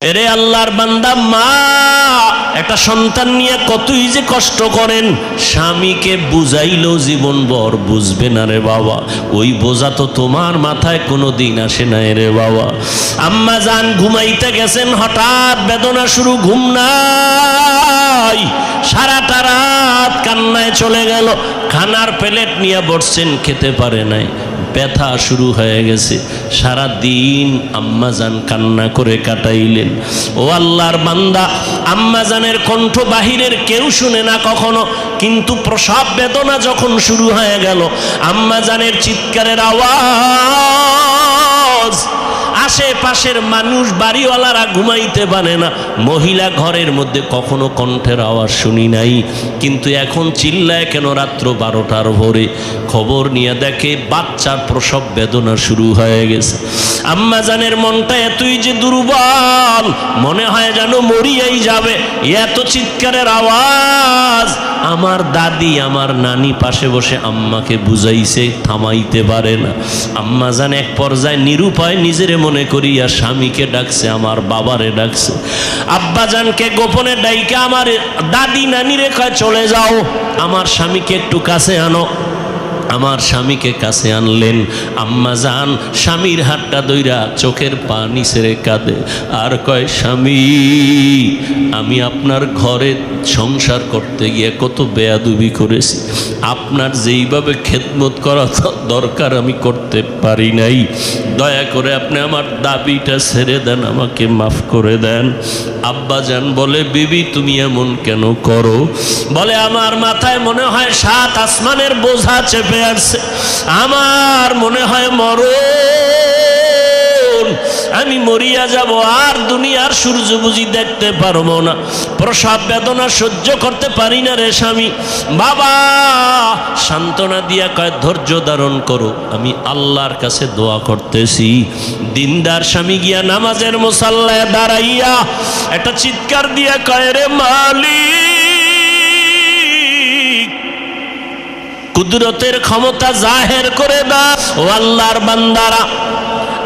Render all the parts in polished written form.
এরে আল্লাহর বান্দা, মা একটা সন্তান নিয়ে কতই যে কষ্ট করেন, স্বামীকে বুঝাইলেও জীবনভর বুঝবে না রে বাবা। ওই বোঝা তো তোমার মাথায় কোনো দিন আসে না রে বাবা। আম্মা জান ঘুমাইতে গেছেন, হঠাৎ বেদনা শুরু, ঘুম নাই, সারাটা রাত কান্নায় চলে গেল। খানার প্লেট নিয়ে বসছেন, খেতে পারে নাই, ব্যথা শুরু হয়ে গেছে। সারা দিন আম্মাজান কান্না করে কাটাইলেন। ও আল্লাহর বান্দা, আম্মাজানের কণ্ঠ বাহিরের কেউ শুনে না কখনো, কিন্তু প্রসব বেদনা যখন শুরু হয়ে গেল, আম্মাজানের চিৎকারের আওয়াজ, আশেপাশের মানুষ, বাড়িওয়ালারা ঘুমাইতে পারে না। মহিলা ঘরের মধ্যে কখনো কণ্ঠের আওয়াজ শুনি নাই, কিন্তু এখন চিল্লায় কেন রাত্র 12টার ভোরে? খবর নিয়ে দেখে বাচ্চার প্রসব বেদনা শুরু হয়ে গেছে। আম্মাজানের মনটা এতই যে দুর্বল, মনে হয় যেন মরিয়াই যাবে, এত চিৎকারের আওয়াজ। আমার দাদি, আমার নানি পাশে বসে আম্মাকে বুঝাইছে, থামাইতে পারে না। আম্মাজান এক পর্যায়ে নিরুপায় নিজের মনে করিয়া স্বামীকে ডাকছে, আমার বাবারে ডাকছে। আব্বাজানকে গোপনে ডাইকা আমার দাদি নানিরে কয়, চলে যাও, আমার স্বামীকে একটু কাছে আনো। আমার স্বামীকে কাছে আনলেন। আম্মাজান স্বামীর হাতটা ধইরা চোখের পানি ছেড়ে কাঁদে আর কয়, স্বামী, আমি আপনার ঘরে সংসার করতে গিয়ে কত বেয়াদবি করেছি, আপনার যেইভাবে খেদমত করা দরকার আমি করতে পারি নাই, দয়া করে আপনি আমার দাবিটা ছেড়ে দেন, আমাকে মাফ করে দেন। আব্বাজান বলে, বিবি তুমি এমন কেন করো? বলে, আমার মাথায় মনে হয় 7 আসমানের বোঝা চেপে আসছে, আমার মনে হয় মরণ, আমি মরিয়া যাব, আর দুনিয়ার সূর্য বুঝি দেখতে পারবো না, প্রসব বেদনা সহ্য করতে পারি না রে স্বামী। বাবা সান্ত্বনা দিয়া কয়, ধৈর্য ধারণ করো, আমি আল্লাহর কাছে দোয়া করতেছি। দিনদার স্বামী গিয়া নামাজের মুসাল্লায় দাঁড়াইয়া একটা চিৎকার দিয়া কয়, রে মালিক, কুদরতের ক্ষমতা জাহের করে দাও। ও আল্লাহর বান্দারা,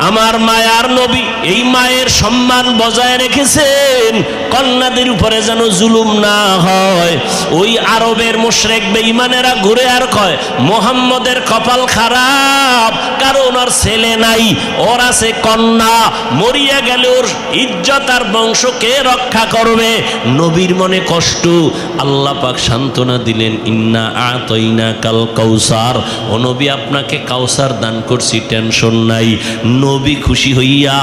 আমার মায়ার নবী এই মায়ের সম্মান বজায় রেখেছেন, কন্যাদের উপরে যেন জুলুম না হয়। ওই আরবের মুশরিক বেঈমানেরা ঘুরে আর কয়, মুহাম্মদের কপাল খারাপ, কারণ ওর ছেলে নাই, ওর আছে কন্যা, মরিয়া গেলে ওর ইজ্জত আর বংশকে রক্ষা করবে। নবীর মনে কষ্ট, আল্লাহ পাক সান্ত্বনা দিলেন, ইন্না আতাইনা কাল কাউসার, ও নবী আপনাকে কাউসার দান করছি, টেনশন নাই। নবী খুশি হইয়া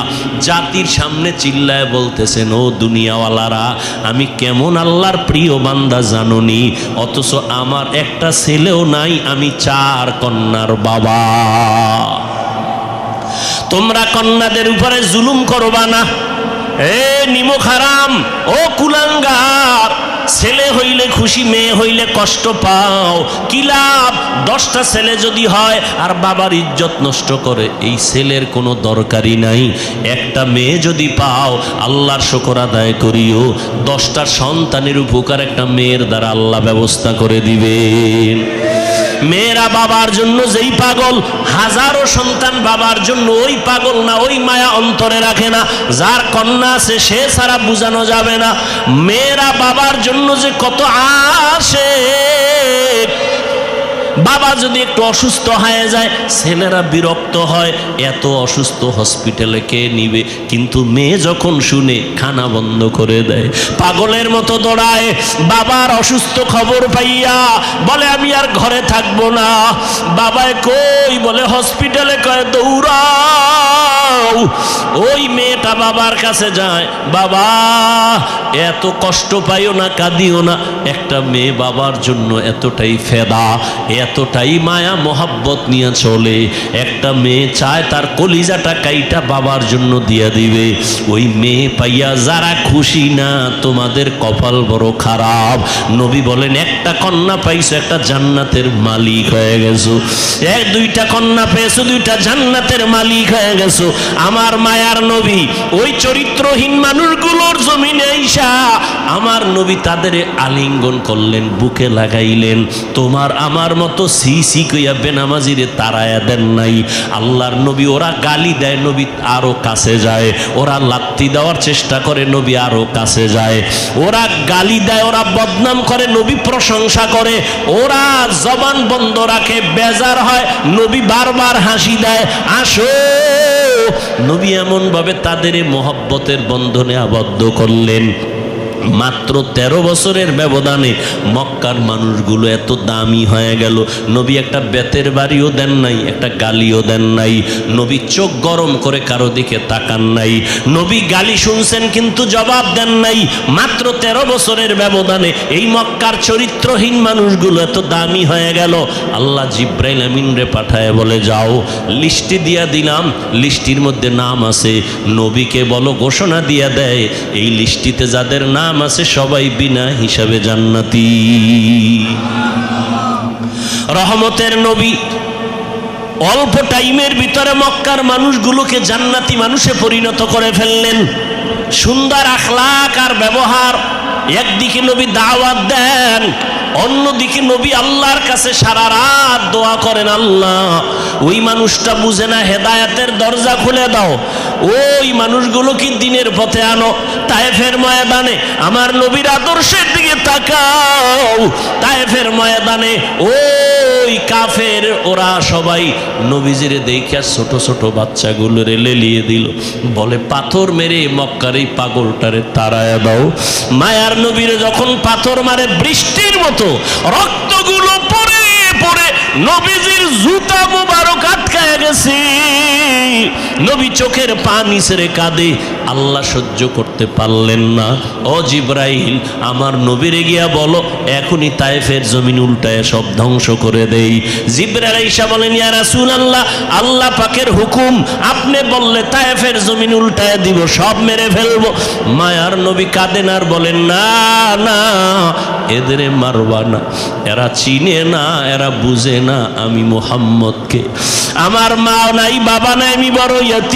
জাতির সামনে চিল্লায় বলতেছেন, ও দুনিয়াওয়ালারা, আমি কেমন আল্লাহর প্রিয় বান্দা জানোনি, অথচ আমার একটা ছেলেও নাই, আমি 4 কন্যার বাবা। তোমরা কন্যাদের উপরে জুলুম করবা না, এ নিমক হারাম, ও কুলাঙ্গার, ছেলে হইলে খুশি, মেয়ে হইলে কষ্ট পাও, কি লাভ? 10টা ছেলে যদি হয় আর বাবার ইজ্জত নষ্ট করে, এই ছেলের কোনো দরকারই নাই। একটা মেয়ে যদি পাও, আল্লাহর শুকর আদায় করিও, 10টা সন্তানের উপকার একটা মেয়ের দ্বারা আল্লাহ ব্যবস্থা করে দিবেন। মেয়েরা বাবার জন্য যেই পাগল, হাজারো সন্তান বাবার জন্য ওই পাগল না, ওই মায়া অন্তরে রাখে না। যার কন্যা আছে সে ছাড়া বোঝানো যাবে না। মেয়েরা বাবার জন্য যে কত আসে, বাবা যদি একটু অসুস্থ হয়ে যায়, ছেলেরা বিরক্ত হয়, এত অসুস্থ, হসপিটালে কে নিবে? কিন্তু মেয়ে যখন শুনে, খানা বন্ধ করে দেয়, পাগলের মতো দৌড়ায়। বাবার অসুস্থ খবর পাইয়া বলে, আমি আর ঘরে থাকবো না। বাবায় কই? বলে হসপিটালে। কয়, দৌড়াও। ওই মেয়েটা বাবার কাছে যায়, বাবা এত কষ্ট পাইও না, কাঁদিও না। একটা মেয়ে বাবার জন্য এতটাই ফেদা, এতটাই মায়া মোহাব্বত নিয়ে চলে। একটা মেয়ে চায় তার কলিজাটা কাইটা বাবার জন্য দিয়ে দিবে। ওই মেয়ে পাইয়া যারা খুশি না, তোমাদের কপাল বড় খারাপ। নবী বলেন, একটা কন্যা পাইছো, একটা জান্নাতের মালিক হয়ে গেছো। 2টা কন্যা পেয়েছো, 2টা জান্নাতের মালিক হয়ে গেছো। আমার মায়ার নবী ওই চরিত্রহীন মানুষগুলোর জমিনে আইসা আমার নবী তাদের আলিঙ্গন করলেন, বুকে লাগাইলেন। তোমার আমার মতো সি কইয়া বেনামাজিরে তাড়ায়া দেন নাই। আল্লাহর নবী, ওরা গালি দেয়, নবী আরো কাছে যায়। ওরা লাত্তি দেওয়ার চেষ্টা করে, নবী আরো কাছে যায়। ওরা গালি দেয়, ওরা বদনাম করে, নবী প্রশংসা করে। ওরা জবান বন্ধ রাখে, বেজার হয়, নবী বারবার হাসি দেয়, আসো। নবী এমন ভাবে তাদের মহব্বতের বন্ধনে আবদ্ধ করলেন। মাত্র 13 বছরের ব্যবধানে মক্কার মানুষগুলো এত দামি হয়ে গেল। নবী একটা বেতের বাড়িও দেন নাই, একটা গালিও দেন নাই। নবী চোখ গরম করে কারো দিকে তাকান নাই। নবী গালি শুনছেন কিন্তু জবাব দেন নাই। মাত্র 13 বছরের ব্যবধানে এই মক্কার চরিত্রহীন মানুষগুলো এত দামি হয়ে গেল। আল্লাহ জিব্রাইল আমিন রে পাঠায় বলে, যাও, লিস্টি দিয়া দিলাম, লিস্টির মধ্যে নাম আছে, নবীকে বলো ঘোষণা দিয়া দেয়, এই লিস্টিতে যাদের নাম আছে সবাই বিনা হিসাবে জান্নাতি। রহমতের নবী অল্প টাইমের ভিতরে মক্কার মানুষগুলোকে জান্নাতি মানুষে পরিণত করে ফেললেন। সুন্দর আখলাক আর ব্যবহার। একদিকে নবী দাওয়াত দেন, অন্যদিকে নবী আল্লাহর কাছে সারা রাত দোয়া করেন, আল্লাহ ওই মানুষটা বুঝে না, হেদায়েতের দরজা খুলে দাও, ওই মানুষগুলো কি দিনের পথে আনো। তায়েফের ময়দানে আমার নবীর আদর্শের দিকে তাকাও। তায়েফের ময়দানে ওই কাফের ওরা সবাই নবীজিরে দেখিয়া ছোট ছোট বাচ্চাগুলো লেলিয়ে দিল, বলে পাথর মেরে মক্কার এই পাগলটারে তাড়ায়া দাও। মায়ার নবীরে যখন পাথর মারে, বৃষ্টির মতো রক্তগুলো পড়ে পড়ে নবীজির জুতা মুবারক আটকায় গেছে। নবী চোখের পানি ছেড়ে কাঁদে। আল্লাহ সহ্য করতে পারলেন না। ও জিব্রাইল, আমার নবীরে গিয়া বলো এখনই তায়েফের জমিন উল্টায় সব ধ্বংস করে দেই। জিব্রাইল ঈসা বলেন, ইয়া রাসূলুল্লাহ, আল্লাহ পাকের হুকুম, আপনি বললে তায়েফের জমিন উল্টায় দিব, সব মেরে ফেলবো। মায়ার নবী কাঁদেন আর বলেন, না না, এদের মারবা না, এরা চিনে না, এরা বুঝে না আমি মুহাম্মদকে। আমার মা নাই, বাবা নাই, আমি বড় ইয়তীম,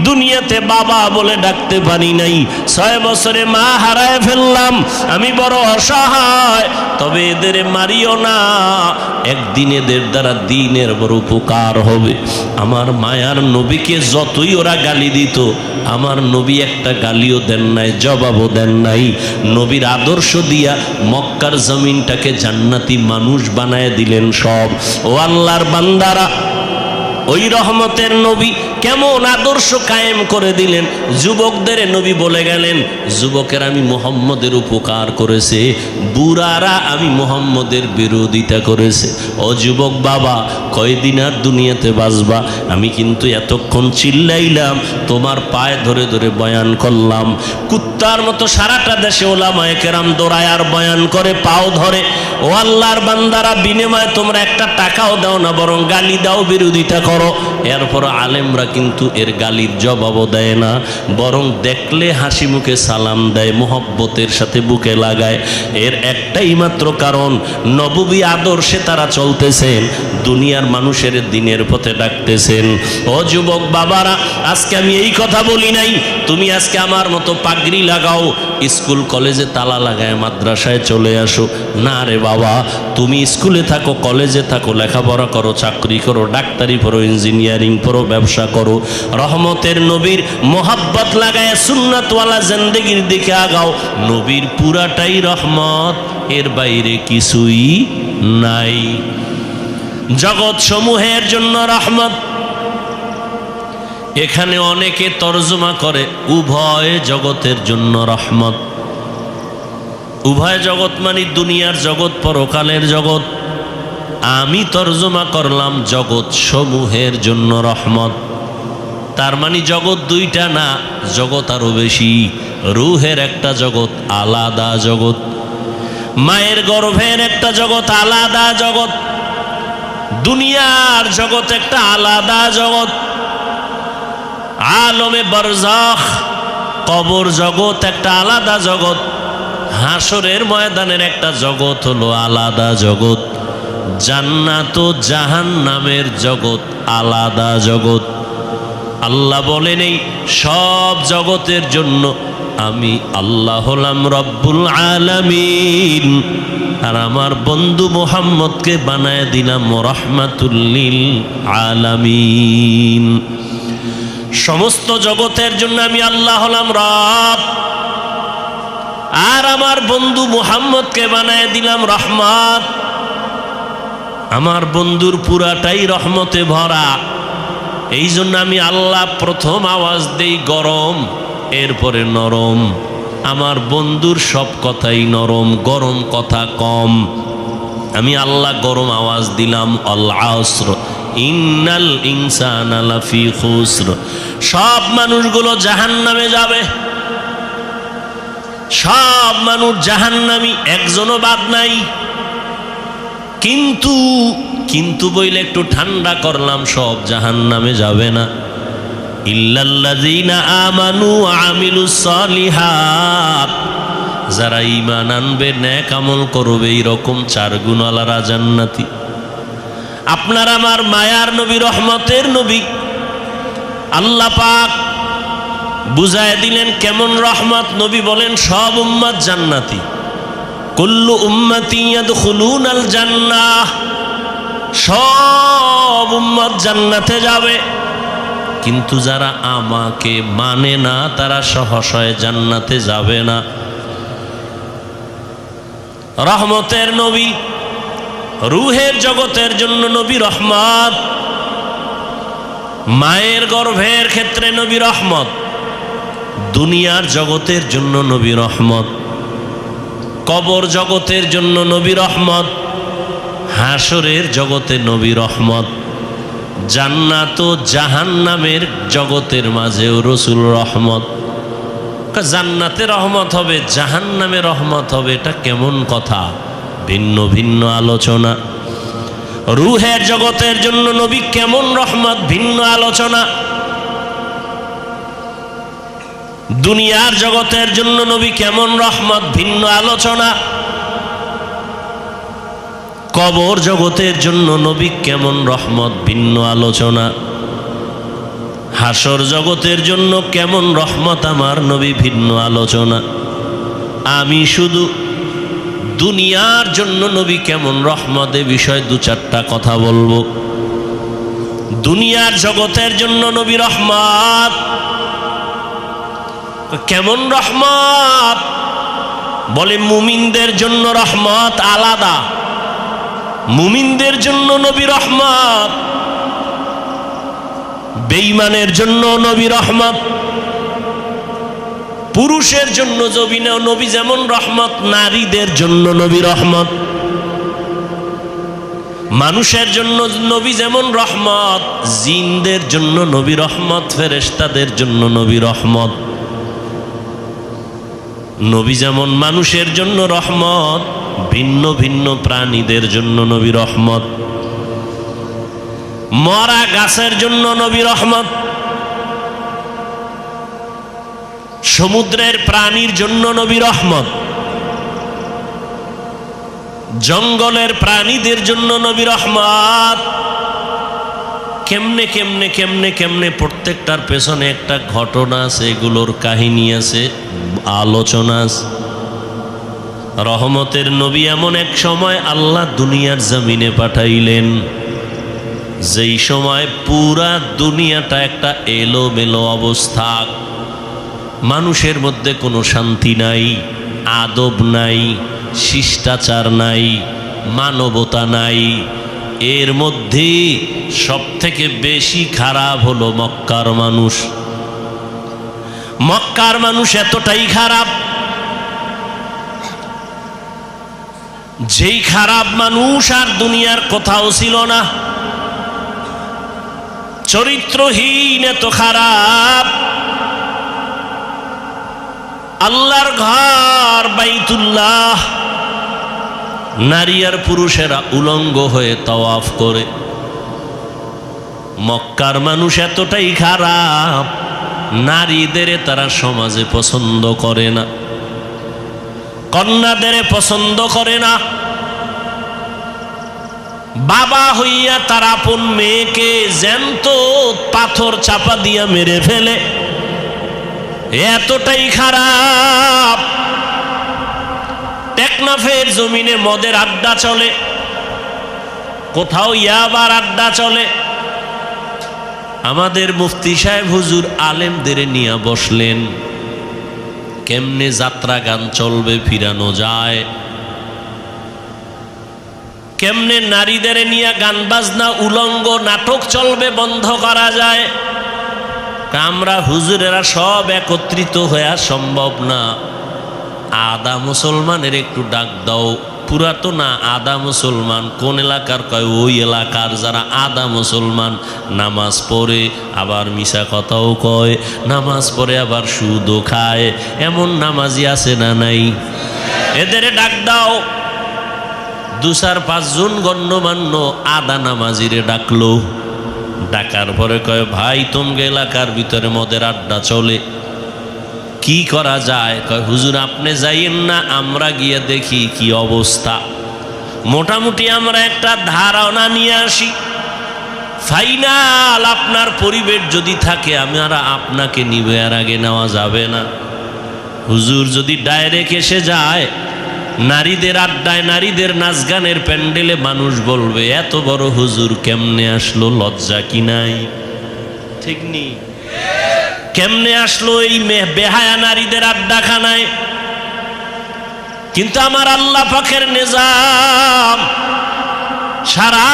দুনিয়াতে বাবা বলে ডাকতে পারি নাই। 6 বছরে মা হারায় ফেললাম, আমি বড় অসহায়। তবে এদের মারিও না, একদিন এদের দ্বারা দিনের বড় উপকার হবে। আমার মায়ার নবীকে যতই ওরা গালি দিত, আমার নবী একটা গালিও দেন নাই, জবাবও দেন নাই। নবীর আদর্শ দিয়া মক্কার জমিনটাকে জান্নাতি মানুষ বানায় দিলেন সব। ও আল্লাহর বান্দারা, ওই রহমতের নবী কেমন আদর্শ কায়েম করে দিলেন। যুবকদের নবী বলে গেলেন, যুবকের আমি মুহাম্মদের উপকার করেছে, বুড়ারা আমি মুহাম্মদের বিরোধিতা করেছে। ও যুবক বাবা, কয়দিন আর দুনিয়াতে বাঁচবা? আমি কিন্তু এতক্ষণ চিল্লাইলাম, তোমার পায়ে ধরে ধরে বয়ান করলাম। কুত্তার মতো সারাটা দেশে ওলামায়ে কেরাম দৌড়ায় আর বয়ান করে, পাও ধরে। ও আল্লাহর বান্দারা, বিনিময়ে তোমরা একটা টাকাও দাও না, বরং গালি দাও, বিরোধিতা করো। এরপর আলেমরা কিন্তু এর গালির জবাবও দেয় না, বরং দেখলে হাসি মুখে সালাম দেয়, মোহব্বতের সাথে বুকে লাগায়। এর একটাই মাত্র কারণ, নববী আদর্শে তারা চলতেছেন, দুনিয়ার মানুষের দিনের পথে ডাকতেছেন। ও যুবক বাবারা, আজকে আমি এই কথা বলি নাই তুমি আজকে আমার মতো পাগড়ি লাগাও, স্কুল কলেজে তালা লাগায় মাদ্রাসায় চলে আসো। না রে বাবা, তুমি স্কুলে থাকো, কলেজে থাকো, লেখাপড়া করো, চাকরি করো, ডাক্তারি পড়ো, ইঞ্জিনিয়ারিং পড়ো, ব্যবসা করো, রহমতের নবীর মোহাব্বত লাগায় সুন্নাতওয়ালা জিন্দেগির দিকে আগাও। নবীর পুরাটাই রহমত, এর বাইরে কিছুই নাই। জগৎ সমূহের জন্য রহমত। এখানে অনেকে তর্জমা করে উভয় জগতের জন্য রহমত। উভয় জগৎ মানে দুনিয়ার জগৎ, পরকালের জগৎ। আমি তর্জমা করলাম জগৎ সমূহের জন্য রহমত। তার মানে জগৎ দুইটা না, জগৎ আরো বেশি। রুহের একটা জগৎ, আলাদা জগৎ। মায়ের গর্ভের একটা জগৎ, আলাদা জগৎ। দুনিয়ার জগৎ একটা আলাদা জগৎ। আলমে বরজাখ, কবর জগৎ একটা আলাদা জগৎ। হাসরের ময়দানের একটা জগৎ হলো আলাদা জগৎ। জান্নাত ও জাহান্নামের জগৎ আলাদা জগৎ। আল্লাহ বলেন, এই সব জগতের জন্য আমি আল্লাহ হলাম রব্বুল আলামিন, আর আমার বন্ধু মুহাম্মদকে বানায় দিলাম রাহমাতুল লিল আলামিন। সমস্ত জগতের জন্য আমি আল্লাহ হলাম রব, আর আমার বন্ধু মুহাম্মদকে বানায় দিলাম রহমত। আমার বন্ধুর পুরাটাই রহমতে ভরা, এই জন্য আমি আল্লাহ প্রথম আওয়াজ দেই গরম, এরপরে নরম। আমার বন্ধুর সব কথাই নরম, গরম কথা কম। আমি আল্লাহ গরম আওয়াজ দিলাম আল আসর ইন্নাল ইনসানা লাফি খুসর। সব মানুষগুলো জাহান্নামে যাবে, সব মানুষ জাহান্নামী, একজনও বাদ নাই। কিন্তু বইলে একটু ঠান্ডা করলাম, সব জাহান্নামে যাবে না। ইল্লাল্লাযীনা আমানু ওয়া আমিলুস সালিহাত, যারা ঈমান আনবে, নেক আমল করবে, এইরকম 4 গুণওয়ালারা জান্নাতি। আপনার আমার মায়ার নবী, রহমতের নবী আল্লাহ পাক বুঝায় দিলেন কেমন রহমত। নবী বলেন সব উম্মত জান্নাতি, কুল্লু উম্মতি ইয়াদখুলুনাল জান্নাহ, সব উম্মত জান্নাতে যাবে, কিন্তু যারা আমাকে মানে না তারা সহসয় জান্নাতে যাবে না। রহমতের নবী, রূহের জগতের জন্য নবী রহমত, মায়ের গর্ভের ক্ষেত্রে নবী রহমত, দুনিয়ার জগতের জন্য নবী রহমত, কবর জগতের জন্য নবী রহমত, হাসরের জগতে নবী রহমত, জান্নাত ও জাহান্নামের জগতের মাঝেও রসুল রহমত। জান্নাতে রহমত হবে, জাহান্নামে রহমত হবে, এটা কেমন কথা? ভিন্ন ভিন্ন আলোচনা। রূহের জগতের জন্য নবী কেমন রহমত, ভিন্ন আলোচনা। দুনিয়ার জগতের জন্য নবী কেমন রহমত, ভিন্ন আলোচনা। কবর জগতের জন্য নবী কেমন রহমত, ভিন্ন আলোচনা। হাসর জগতের জন্য কেমন রহমত আমার নবী, ভিন্ন আলোচনা। আমি শুধু দুনিয়ার জন্য নবী কেমন রহমত এ বিষয়ে 2-4টা কথা বলবো। দুনিয়ার জগতের জন্য নবী রহমত, কেমন রহমত? বলে মুমিনদের জন্য রহমত আলাদা, মুমিনদের জন্য নবী রহমত, বেঈমানের জন্য নবী রহমত। পুরুষের জন্য নবী যেমন রহমত, নারীদের জন্য নবী রহমত। মানুষের জন্য নবী যেমন রহমত, জিনদের জন্য নবী রহমত, ফেরেশতাদের জন্য নবী রহমত। নবী যেমন মানুষের জন্য রহমত, ভিন্ন ভিন্ন প্রাণীদের জন্য নবী রহমত। মরা গাছের জন্য নবী রহমত, সমুদ্রের প্রাণীর জন্য নবী রহমত, জঙ্গলের প্রাণীদের জন্য নবী রহমত। কেমনে কেমনে কেমনে কেমনে প্রত্যেকটার পেছনে একটা ঘটনা আছে, এগুলোর কাহিনী আছে, আলোচনা আছে। রহমতের নবী এমন এক সময় আল্লাহ দুনিয়ার জমিনে পাঠাইলেন, যেই সময় পুরা দুনিয়াটা একটা এলোমেলো অবস্থা, মানুষের মধ্যে কোনো শান্তি নাই, আদব নাই, শিষ্টাচার নাই, মানবতা নাই। এর মধ্যে সব থেকে বেশি খারাপ হলো মক্কার মানুষ। মক্কার মানুষ এতটাই খারাপ, যেই খারাপ মানুষ আর দুনিয়ার কোথাও ছিল না। চরিত্রহীন, এত খারাপ। আল্লাহর ঘর বাইতুল্লাহ, নারী আর পুরুষেরা উলঙ্গ হয়ে তাওয়াফ করে। মক্কার মানুষ এতটাই খারাপ, নারীদের তারা সমাজে পছন্দ করে না, কন্যাদের পছন্দ করে না। বাবা হইয়া তার আপন মেয়েকে জ্যান্ত পাথর চাপা দিয়া মেরে ফেলে। এতটাই খারাপ। টেকনাফের জমিনে মদের আড্ডা চলে, কোথাও ইয়াবার আড্ডা চলে। আমাদের মুফতি সাহেব হুজুর আলেমদের নিয়ে বসলেন, কেমনে যাত্রা গান চলবে, ফিরানো যায়, কেমনে নারীদের নিয়ে গান বাজনা উলঙ্গ নাটক চলবে, বন্ধ করা যায়। আমরা হুজুরেরা সব একত্রিত হয়ে সম্ভব না। আধা মুসলমানের একটু ডাক দাও। পুরা তো না, আধা মুসলমান। কোন এলাকার? কয় ওই এলাকার যারা আধা মুসলমান, নামাজ পড়ে আবার মিশা কথাও কয়, নামাজ পড়ে আবার সুদও খায়, এমন নামাজি আছে না নাই? এদের ডাক দাও। 2-4-5 জন গণ্যমান্য আধা নামাজিরে ডাকলো। ডাকার পরে কয় ভাই, তোমগে এলাকার ভিতরে মদের আড্ডা চলে, কি করা যায়? কয় হুজুর আপনি যাইয়েন না, আমরা গিয়ে দেখি কি অবস্থা। মোটামুটি আমরা একটা ধারণা নিয়ে আসি। ফাইনাল আপনার পরিবেশ যদি থাকে আমরা আপনাকে নিবে, আর আগে নেওয়া যাবে না। হুজুর যদি ডাইরেক্ট এসে যায়, নারীদের আড্ডায়, নারীদের নাচ গানের প্যান্ডেলে, মানুষ বলবে এত বড় হুজুর কেমনে আসলো, লজ্জা কি নাই? ঠিক নি? কেমনে আসলো এই বেহায়া নারীদের আড্ডাখানায়? কিন্তু আমার আল্লাহ পাকের নিজাম, সারা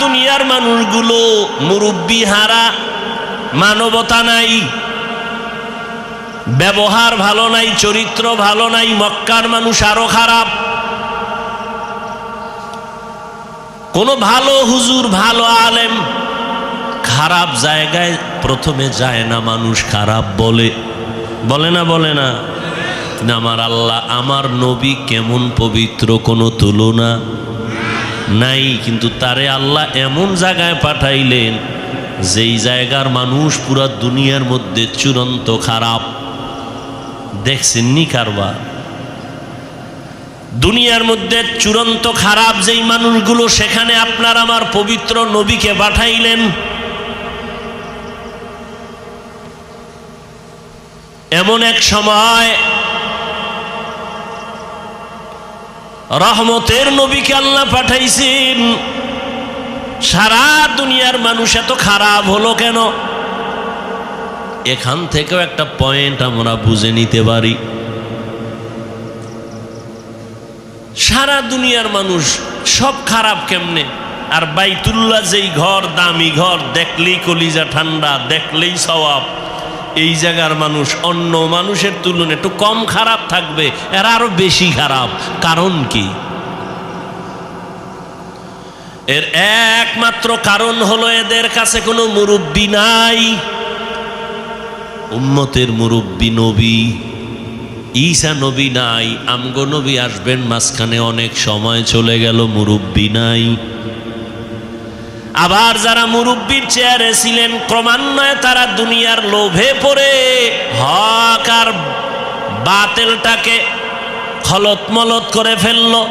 দুনিয়ার মানুষগুলো মুরব্বি হারা, মানবতা নাই, ব্যবহার ভালো নাই, চরিত্র ভালো নাই। মক্কার মানুষ আরো খারাপ। কোন ভালো হুজুর, ভালো আলেম খারাপ জায়গায় প্রথমে যায় না, মানুষ খারাপ বলে, বলে না? বলে না? আমার আল্লাহ, আমার নবী কেমন পবিত্র, কোনো তুলনা নাই। কিন্তু তারে আল্লাহ এমন জায়গায় পাঠাইলেন যেই জায়গার মানুষ পুরা দুনিয়ার মধ্যে চূড়ান্ত খারাপ। দেখছেন নি কারবার? দুনিয়ার মধ্যে চূড়ান্ত খারাপ যেই মানুষগুলো, সেখানে আপনার আমার পবিত্র নবীকে পাঠাইলেন। এমন এক সময় রহমতের নবীকে আল্লাহ পাঠাইছেন। সারা দুনিয়ার মানুষ এত খারাপ হলো কেন? এখান থেকেও একটা পয়েন্ট আমরা বুঝে নিতে পারি। সারা দুনিয়ার মানুষ সব খারাপ কেমনে? আর বাইতুল্লাহ যেই ঘর, দামি ঘর, দেখলেই কলিজা ঠান্ডা, দেখলেই সওয়াব, এই জায়গার মানুষ অন্য মানুষের তুলনায় একটু কম খারাপ থাকবে, এরা আরো বেশি খারাপ। কারণ কি? এর একমাত্র কারণ হলো এদের কাছে কোনো মুরব্বি নাই। উম্মতের মুরব্বি নবী ঈসা নবী নাই। আমগো নবী আসবেন, মাঝখানে অনেক সময় চলে গেল, মুরব্বি নাই। আবার যারা মুরব্বির চেয়ারে ছিলেন, ক্রমান্বয়ে তারা দুনিয়ার লোভে পড়ে হক আর বাতিলটাকে খলত মলত করে ফেললো,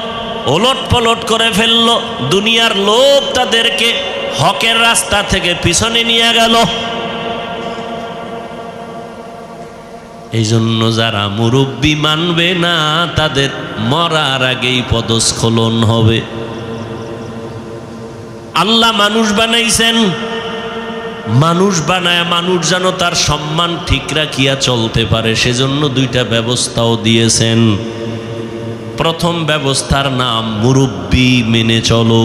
ওলট পলট করে ফেললো। দুনিয়ার লোভ তাদেরকে হকের রাস্তা থেকে পিছনে নিয়ে গেল। এই জন্য যারা মুরব্বি মানবে না, তাদের মরার আগেই পদস্খলন হবে। আল্লাহ মানুষ বানাইছেন, মানুষ বানায় মানুষ যেন তার সম্মান ঠিক রাখিয়া চলতে পারে, সেজন্য 2টা ব্যবস্থাও দিয়েছেন। প্রথম ব্যবস্থার নাম মুরব্বি মেনে চলো।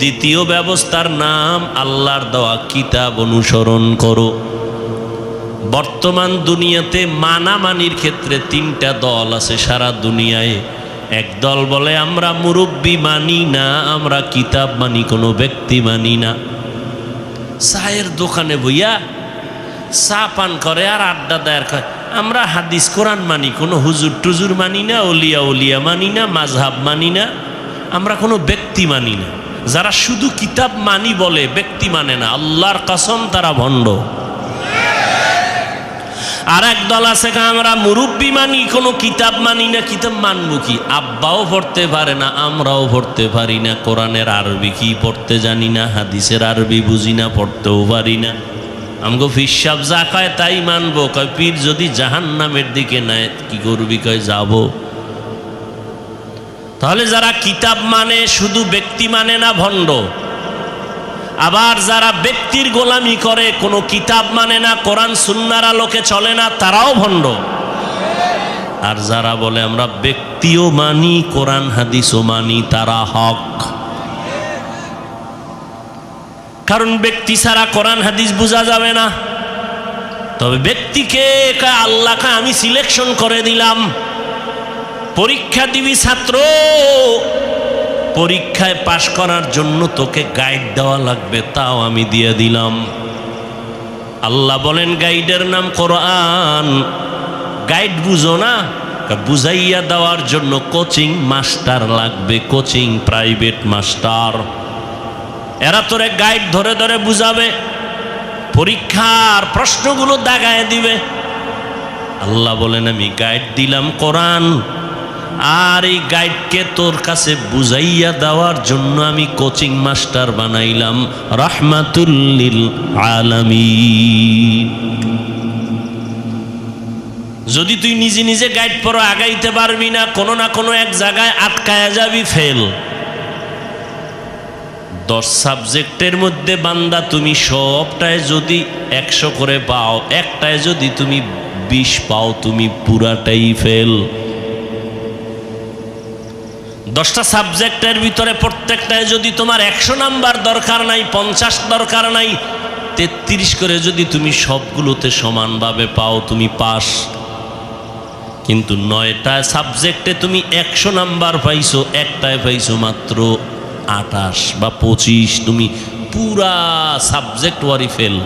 দ্বিতীয় ব্যবস্থার নাম আল্লাহর দেওয়া কিতাব অনুসরণ করো। বর্তমান দুনিয়াতে মানামানির ক্ষেত্রে 3টা দল আছে সারা দুনিয়ায়। এক দল বলে আমরা মুরব্বি মানি না, আমরা কিতাব মানি, কোনো ব্যক্তি মানি না। চায়ের দোকানে বইয়া চা পান করে আর আড্ডা দেয়, আমরা হাদিস কোরআন মানি, কোনো হুজুর টুজুর মানি না, ওলিয়া উলিয়া মানি না, মাযহাব মানি না, আমরা কোনো ব্যক্তি মানি না। যারা শুধু কিতাব মানি বলে, ব্যক্তি মানে না, আল্লাহর কসম তারা ভণ্ড। আর এক দল আছে আমরা মুরব্বি মানি, কোনো কিতাব মানি না। কিতাব মানবো কি? আব্বাও পড়তে পারে না, আমরাও পড়তে পারি না, কোরআনের আরবি কি পড়তে জানি না, হাদিসের আরবি বুঝি না, পড়তেও পারি না। আমগো ফিসাব যা কয় তাই মানবো। কয় পীর যদি জাহান্নামের দিকে নেয় কি করবি? কয় যাব। তাহলে যারা কিতাব মানে শুধু ব্যক্তি মানে না, ভণ্ড। আবার যারা ব্যক্তির গোলামি করে, কোনো কিতাব মানে না, কোরআন সুন্নাহর আলোকে চলে না, তারাও ভণ্ড। আর যারা বলে আমরা ব্যক্তিও মানি কোরআন হাদিসও মানি, তারা হক। কারণ ব্যক্তি ছাড়া কোরআন হাদিস বোঝা যাবে না। তবে ব্যক্তিকে আল্লাহকে আমি সিলেকশন করে দিলাম, পরীক্ষা দিবি ছাত্র, পরীক্ষায় পাশ করার জন্য তোকে গাইড দেওয়া লাগবে, তাও আমি দিয়ে দিলাম। আল্লাহ বলেন গাইডের নাম কোরআন। গাইড বুঝো না, বুঝাইয়া দেওয়ার জন্য কোচিং মাস্টার লাগবে, কোচিং প্রাইভেট মাস্টার। এরা তোরে গাইড ধরে ধরে বুঝাবে, পরীক্ষার প্রশ্নগুলো দাগায় দিবে। আল্লাহ বলেন আমি গাইড দিলাম কোরআন, আর এই গাইডকে তোর কাছে বুঝাইয়া দেওয়ার জন্য আমি কোচিং মাস্টার বানাইলাম রাহমাতুল লিল আলামিন। যদি তুই নিজে নিজে গাইড পড়ো, আগাইতে পারবি না, কোনো না কোনো এক জায়গায় আটকায়া যাবি, ফেল। 10 সাবজেক্টের মধ্যে বান্দা তুমি সবটায় যদি 100 করে পাও, একটায় যদি তুমি 20 পাও, তুমি পুরাটাই ফেল। 10টা সাবজেক্টের ভিতরে প্রত্যেকটায় যদি তোমার 100 নাম্বার দরকার নাই, 50 দরকার নাই, 33 করে যদি তুমি সবগুলোতে সমানভাবে পাও, তুমি পাস। কিন্তু 9টা সাবজেক্টে তুমি 100 নাম্বার পাইছো, একটায় পাইছো মাত্র 28 বা 25, তুমি পুরা সাবজেক্ট ওয়ারি ফেল।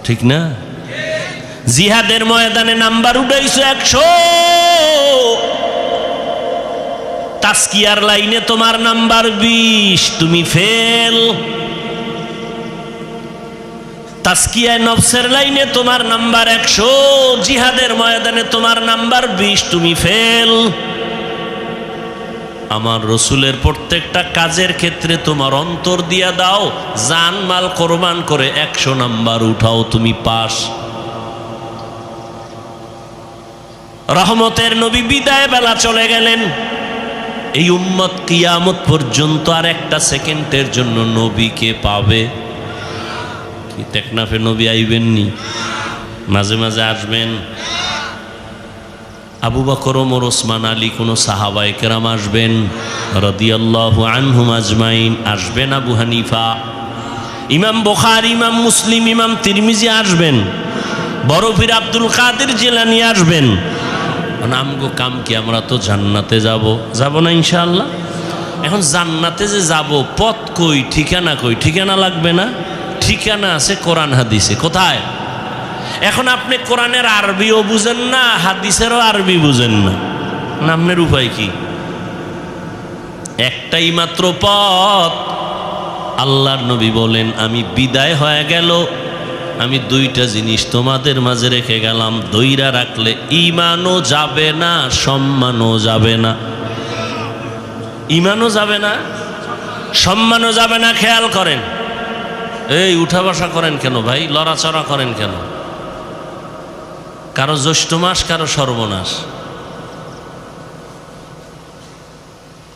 ঠিক না? জিহাদের ময়দানে নাম্বার উঠাইছো 100, তাসকিয়ার লাইনে তোমার নাম্বার 20, তুমি ফেল। তাসকিয়ায় নফসের লাইনে তোমার নাম্বার 100, জিহাদের ময়দানে তোমার নাম্বার 20, তুমি ফেল। আমার রসুলের প্রত্যেকটা কাজের ক্ষেত্রে তোমার অন্তর দিয়া দাও, জান মাল কোরবান করে 100 নাম্বার উঠাও, তুমি পাস। রহমতের নবী বিদায় বেলা চলে গেলেন। এই উম্মত কিয়ামত পর্যন্ত আর একটা সেকেন্ডের জন্য নবীকে পাবে কি? টেকনাফে নবী আইবেননি? মাঝে মাঝে আসবেন। আবু বকর, ওমর, ওসমান, আলী, কোন সাহাবায়ে কেরাম আসবেন রাদিয়াল্লাহু আনহুম আজমাইন, আসবেন। আবু হানিফা, ইমাম বুখারী, ইমাম মুসলিম, ইমাম তিরমিজি আসবেন। বড় পীর আব্দুল কাদের জিলানী আসবেন। আমগো কাম কি? আমরা তো জান্নাতে যাব না ইনশাআল্লাহ। এখন জান্নাতে যে যাব, পথ কই, ঠিকানা কই? ঠিকানা লাগবে না? ঠিকানা আছে কোরআন হাদিসে। কোথায়? এখন আপনি কোরআনের আরবিও বুঝেন না, হাদিসেরও আরবি বুঝেন না, আপনার উপায় কি? একটাই মাত্র পথ। আল্লাহর নবী বলেন আমি বিদায় হয়ে গেল, আমি 2টা জিনিস তোমাদের মাঝে রেখে গেলাম, দইরা রাখলে ঈমানও যাবে না, সম্মানও যাবে না। ঈমানও যাবে না, সম্মানও যাবে না। খেয়াল করেন, এই উঠা বসা করেন কেন ভাই? লড়াচড়া করেন কেন? কারো জ্যৈষ্ঠ মাস, কারো সর্বনাশ।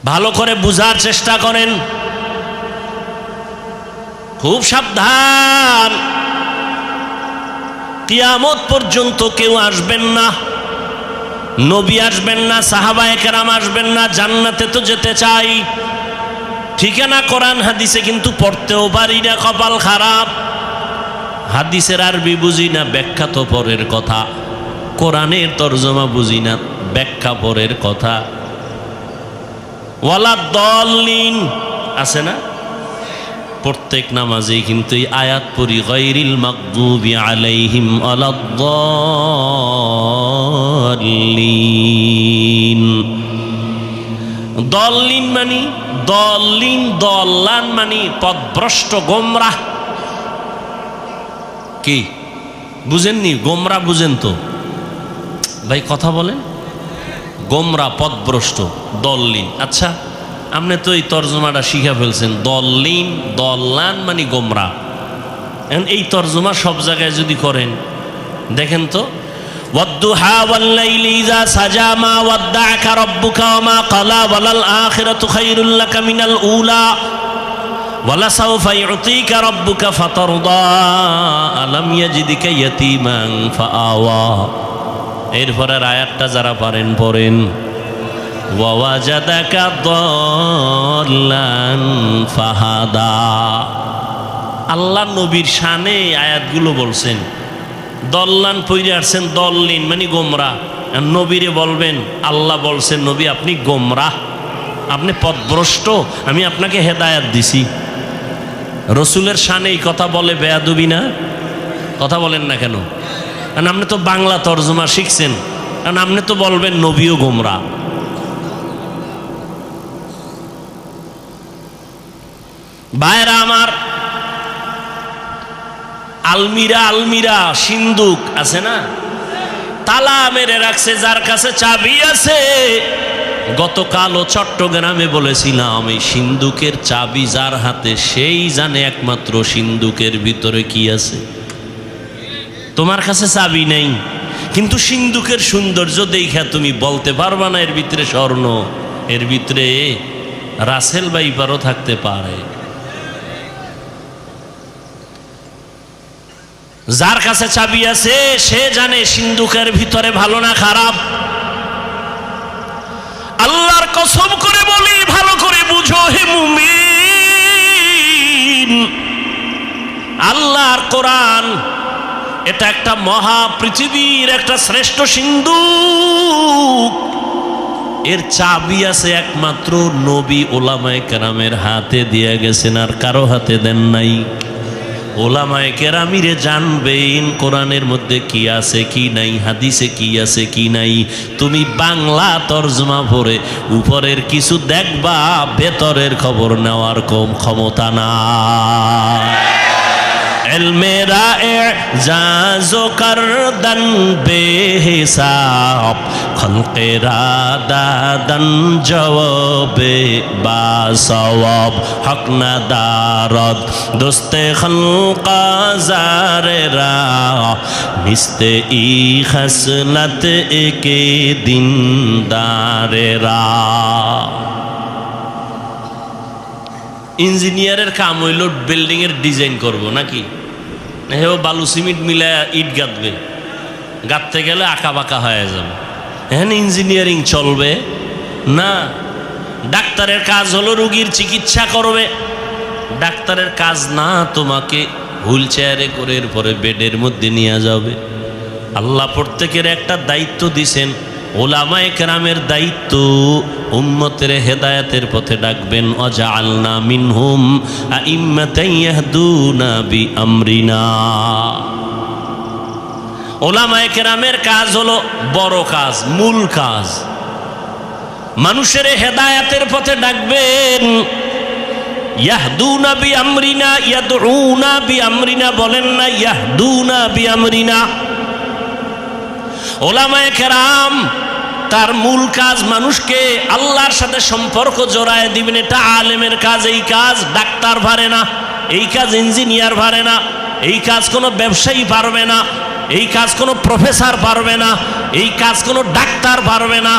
ভালো করে বুঝার চেষ্টা করেন, খুব সাবধান। কিয়ামত পর্যন্ত কেউ আসবেন না, নবী আসবেন না, সাহাবায়ে কেরাম আসবেন না। জান্নাতে তো যেতে চাই, ঠিকানা কোরআন হাদিসে, কিন্তু পড়তেও পারি না, কপাল খারাপ। হাদিসের আরবি বুঝি না, ব্যাখ্যা তো পরের কথা। কোরআনের তরজমা বুঝি না, ব্যাখ্যা পরের কথা। ওয়ালা দলিন আছে না? প্রত্যেক নামাজেই কিন্তু এই আয়াত পড়ি, গায়রিল মাগদুবি আলাইহিম ওয়ালাদ-দাল্লিন। দল্লিন মানে দল্লিন, দল্লান মানে পথভ্রষ্ট, গোমরাহ। কি বুঝেননি? গোমরা বুঝেন তো ভাই? কথা বলেন। গোমরা, পথভ্রষ্ট, দল্লিন। আচ্ছা, আপনি তো এই তর্জমাটা শিখা ফেলছেন। দল্লিন, দল্লান মানে গোমরা। এখন এই তর্জমা সব জায়গায় যদি করেন, দেখেন তো, ওয়াদ্দুহা ওয়াল্লাইলি ইযা সাজা মা ওয়াদ্দাআকা রাব্বুকা ওয়া মা ক্বালা ওয়ালাল আখিরাতু খায়রুল লাকা মিনাল উলা ওয়ালাসাউফা ইউতিকা রাব্বুকা ফাতারদা আলাম ইয়াজিদিকা ইয়াতীমান ফাআওয়া। এরপরের আয়াতটা যারা পারেন পড়েন, ওয়া ওয়াজাদাকা দাল্লান ফাহাদা। আল্লাহ নবীর শানে আয়াতগুলো বলছেন, দল্লান পইরে আসছেন, দল্লিন মানে গোমরা। নবীরে বলবেন আল্লাহ বলছেন নবী আপনি গোমরা, আপনি পথভ্রষ্ট, আমি আপনাকে হেদায়াত দিছি। রসুলের শানে এই কথা বলে বেয়াদবি না? কথা বলেন না কেন? কারণ আপনি তো বাংলা তর্জমা শিখছেন, কারণ আপনি তো বলবেন নবীও গোমরা। ভাইরা আমার, আলমিরা আলমিরা সিন্দুক আছে না, তালা মেরে রাখছে, যার কাছে চাবি আছে। গতকালও চট্টগ্রামে বলেছিলাম, এই সিন্দুকের চাবি যার হাতে সেই জানে একমাত্র সিন্দুকের ভিতরে কি আছে। তোমার কাছে চাবি নেই, কিন্তু সিন্দুকের সৌন্দর্য দেখা তুমি বলতে পারবা না এর ভিতরে স্বর্ণ, এর ভিতরে রাসেল বাইপারও থাকতে পারে। যার কাছে চাবি আছে সে জানে সিন্দুকের ভিতরে ভালো না খারাপ। আল্লাহর কসম করে বলি, ভালো করে বুঝো হে মুমিন, আল্লাহর কোরআন এটা একটা মহা পৃথিবীর একটা শ্রেষ্ঠ সিন্দুক। এর চাবি আছে একমাত্র নবী ওলামায়ে কেরামের হাতে দিয়ে গেছেন, আর কারো হাতে দেন নাই। ওলামায়ে কেরামিরে জানবেন কোরআনের মধ্যে কি আছে কি নাই, হাদিসে কি আছে কি নাই। তুমি বাংলা তর্জমা পড়ে উপরের কিছু দেখবা, ভেতরের খবর নেওয়ার কম ক্ষমতা না। ইলমেরা এজাজো করদন বেহিসাব, খলকেরা দাদন জওয়াবে বাসওয়াব, হক না দারদ দোস্তে খলকা জারেরা, নিস্তে ই খসলত একে দিনদারেরা। ইঞ্জিনিয়ারের কাম হইল বিল্ডিং এর ডিজাইন করব নাকি? হেও বালু সিমেন্ট মিলায় ইট গাঁথবে, গাঁথতে গেলে আঁকা বাঁকা হয়ে যাবে। এখন ইঞ্জিনিয়ারিং চলবে না। ডাক্তারের কাজ হলো রোগীর চিকিৎসা করবে, ডাক্তারের কাজ না তোমাকে হুইল চেয়ারে করে এরপরে বেডের মধ্যে নিয়ে যাবে। আল্লাহ প্রত্যেকের একটা দায়িত্ব দিছেন, ওলামায়ে কেরামের দায়িত্ব উম্মতের হেদায়েতের পথে ডাকবেন। ওয়াজআলনা মিনহুম আইম্মাতান ইয়াহদুনা বিআমরিনা। ওলামায়ে কেরামের কাজ হলো বড় কাজ, মূল কাজ, মানুষের হেদায়েতের পথে ডাকবেন। ইয়াহদুনা বিআমরিনা, ইয়াদউনা বিআমরিনা বলেন না, ইয়াহদুনা বিআমরিনা। ওলামায়ে কেরাম তার মূল কাজ মানুষকে আল্লাহর সাথে সম্পর্ক জড়ায় দিবেন, এটা আলেমের কাজ। এই কাজ ডাক্তার পারে না, এই কাজ ইঞ্জিনিয়ার পারে না, এই কাজ কোনো ব্যবসায়ী পারবে না, এই কাজ কোনো প্রফেসর পারবে না, এই কাজ কোনো ডাক্তার পারবে না।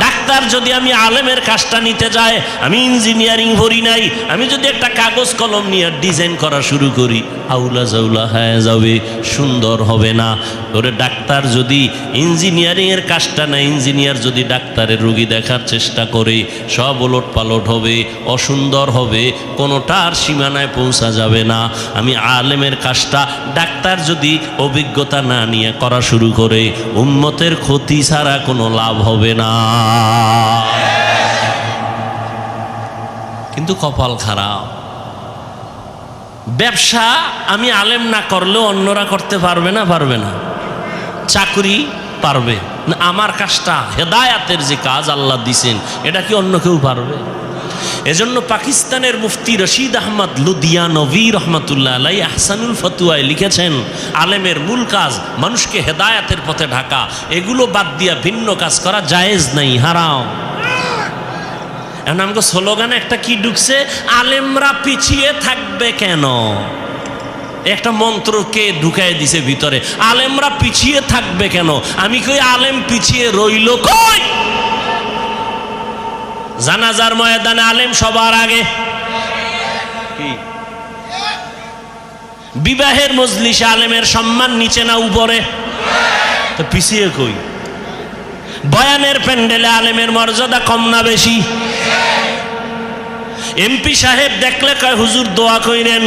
ডাক্তার যদি আমি আলেমের কাজটা নিতে যাই, আমি ইঞ্জিনিয়ারিং পড়ি নাই, আমি যদি একটা কাগজ কলম নিয়ে ডিজাইন করা শুরু করি, আউলা জাউলা হয়ে যাবে, সুন্দর হবে না। ওরে ডাক্তার যদি ইঞ্জিনিয়ারিংয়ের কাজটা না, ইঞ্জিনিয়ার যদি ডাক্তারের রোগী দেখার চেষ্টা করে, সব ওলট পালট হবে, অসুন্দর হবে, কোনোটার সীমানায় পৌঁছা যাবে না। আমি আলেমের কাজটা ডাক্তার যদি অভিজ্ঞতা না নিয়ে করা শুরু করে, উম্মতের ক্ষতি ছাড়া কোনো লাভ হবে না। কিন্তু কপাল খারাপ, ব্যবসা আমি আলেম না করলেও অন্যরা করতে পারবে না, পারবে না। চাকরি পারবে না, আমার কাজটা হেদায়াতের যে কাজ আল্লাহ দিছেন, এটা কি অন্য কেউ পারবে? এজন্য পাকিস্তানের মুফতি রশিদ আহমদ লুধিয়ানভি রহমতুল্লাহ আলাইহি আহসানুল ফতুয়ায় লিখেছেন, আলেমের মূল কাজ মানুষকে হেদায়াতের পথে ঢাকা, এগুলো বাদ দিয়া ভিন্ন কাজ করা জায়েজ নাই, হারাম। এখন আমাকে স্লোগানে একটা কি ঢুকছে, আলেমরা পিছিয়ে থাকবে কেন? একটা মন্ত্রকে ঢুকাই দিছে ভিতরে। আলেমরা পিছিয়ে থাকবে কেন? আমি কই আলেম পিছিয়ে রইল কই? জানাজার ময়দানে আলেম সবার আগে, বিবাহের মজলিসে আলেমের সম্মান নিচে না উপরে? তো পিছিয়ে কই? বয়ানের প্যান্ডেলে আলেমের মর্যাদা কম না বেশি? এমপি সাহেব দেখলে কয় হুজুর দোয়া কইরেন,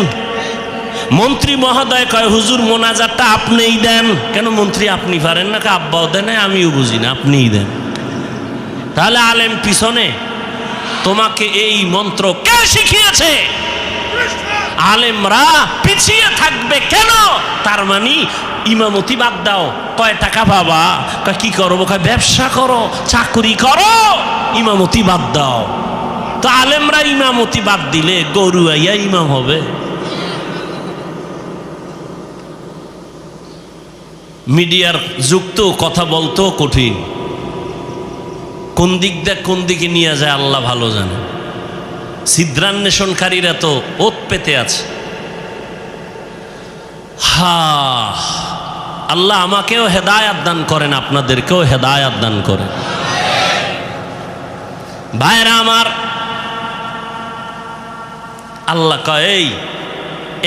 মন্ত্রী মহোদয় কয় হুজুর মোনাজাতটা আপনিই দেন। কেন মন্ত্রী আপনি পারেন না? আব্বাও দেন, আমিও বুঝি না, আপনিই দেন। তাহলে আলেম পিছনে? তোমাকে এই মন্ত্র কে শিখিয়েছে? আলেমরা পিছিয়ে থাকবে কেন? তার মানে ইমামতি বাদ দাও। কয় টাকা পাবা? কি করবো? ব্যবসা করো, চাকরি করো, ইমামতি বাদ দাও। তো আলেমরা ইমামতি বাদ দিলে গরু আইয়া ইমাম হবে? মিডিয়ার যুক্ত কথা বলতো কঠিন, কোন দিক দিয়ে কোন দিকে নিয়ে যায় আল্লাহ ভালো জানে। ছিদ্রান্বেষণকারীরা তো ওত পেতে আছে। আল্লাহ আমাকেও হেদায়াত দান করেন, আপনাদেরকেও হেদায়াত দান করেন। ভাইরা আমার, আল্লাহ কয় এই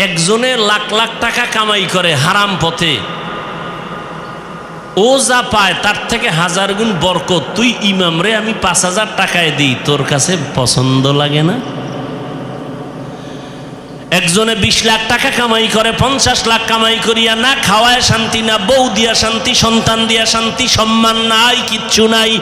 একজনে লাখ লাখ টাকা কামাই করে হারাম পথে, ও যা পায় তার থেকে 1000 গুণ বরকত। তুই ইমাম রে আমি 5000 টাকায় দিই, তোর কাছে পছন্দ লাগে না? একজনে 20 লাখ টাকা কামাই করে, 50 লাখ কামাই করিয়া না খাওয়ায় শান্তি, না বউ দিয়া শান্তি, সন্তান দিয়া শান্তি, সম্মান নাই, কিচ্ছু নাই।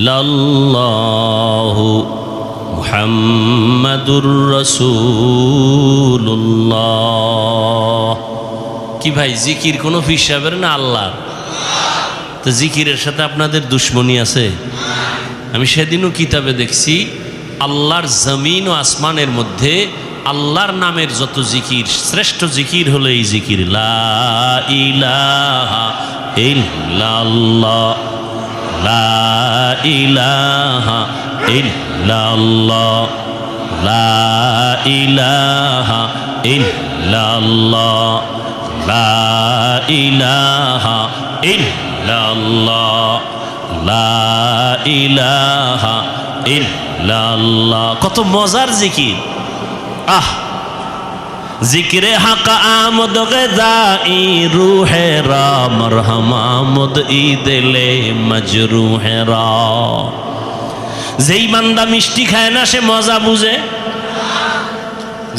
লাল্লাহু মুহাম্মাদুর রাসূলুল্লাহ। কি ভাই, জিকির কোনো হিসাবের না আল্লাহ? তো জিকিরের সাথে আপনাদের দুশ্মনী আছে? আমি সেদিনও কিতাবে দেখছি, আল্লাহর জমিন ও আসমানের মধ্যে আল্লাহর নামের যত জিকির, শ্রেষ্ঠ জিকির হলো এই জিকির, লা ইলাহা ইল্লাল্লাহ, লা ইলাহা ইল্লাল্লাহ, লা ইলাহা ইল্লাল্লাহ, লা ইলাহা ইল্লাল্লাহ, লা ইলাহা ইল্লাল্লাহ। কত মজার জিকির! আহ, জিক্রে হক আমদ গদাই রূহে রা, মরহম আমদ ই দিলে মজরুহে রা। যেই বান্দা মিষ্টি খায় না সে মজা বুঝে,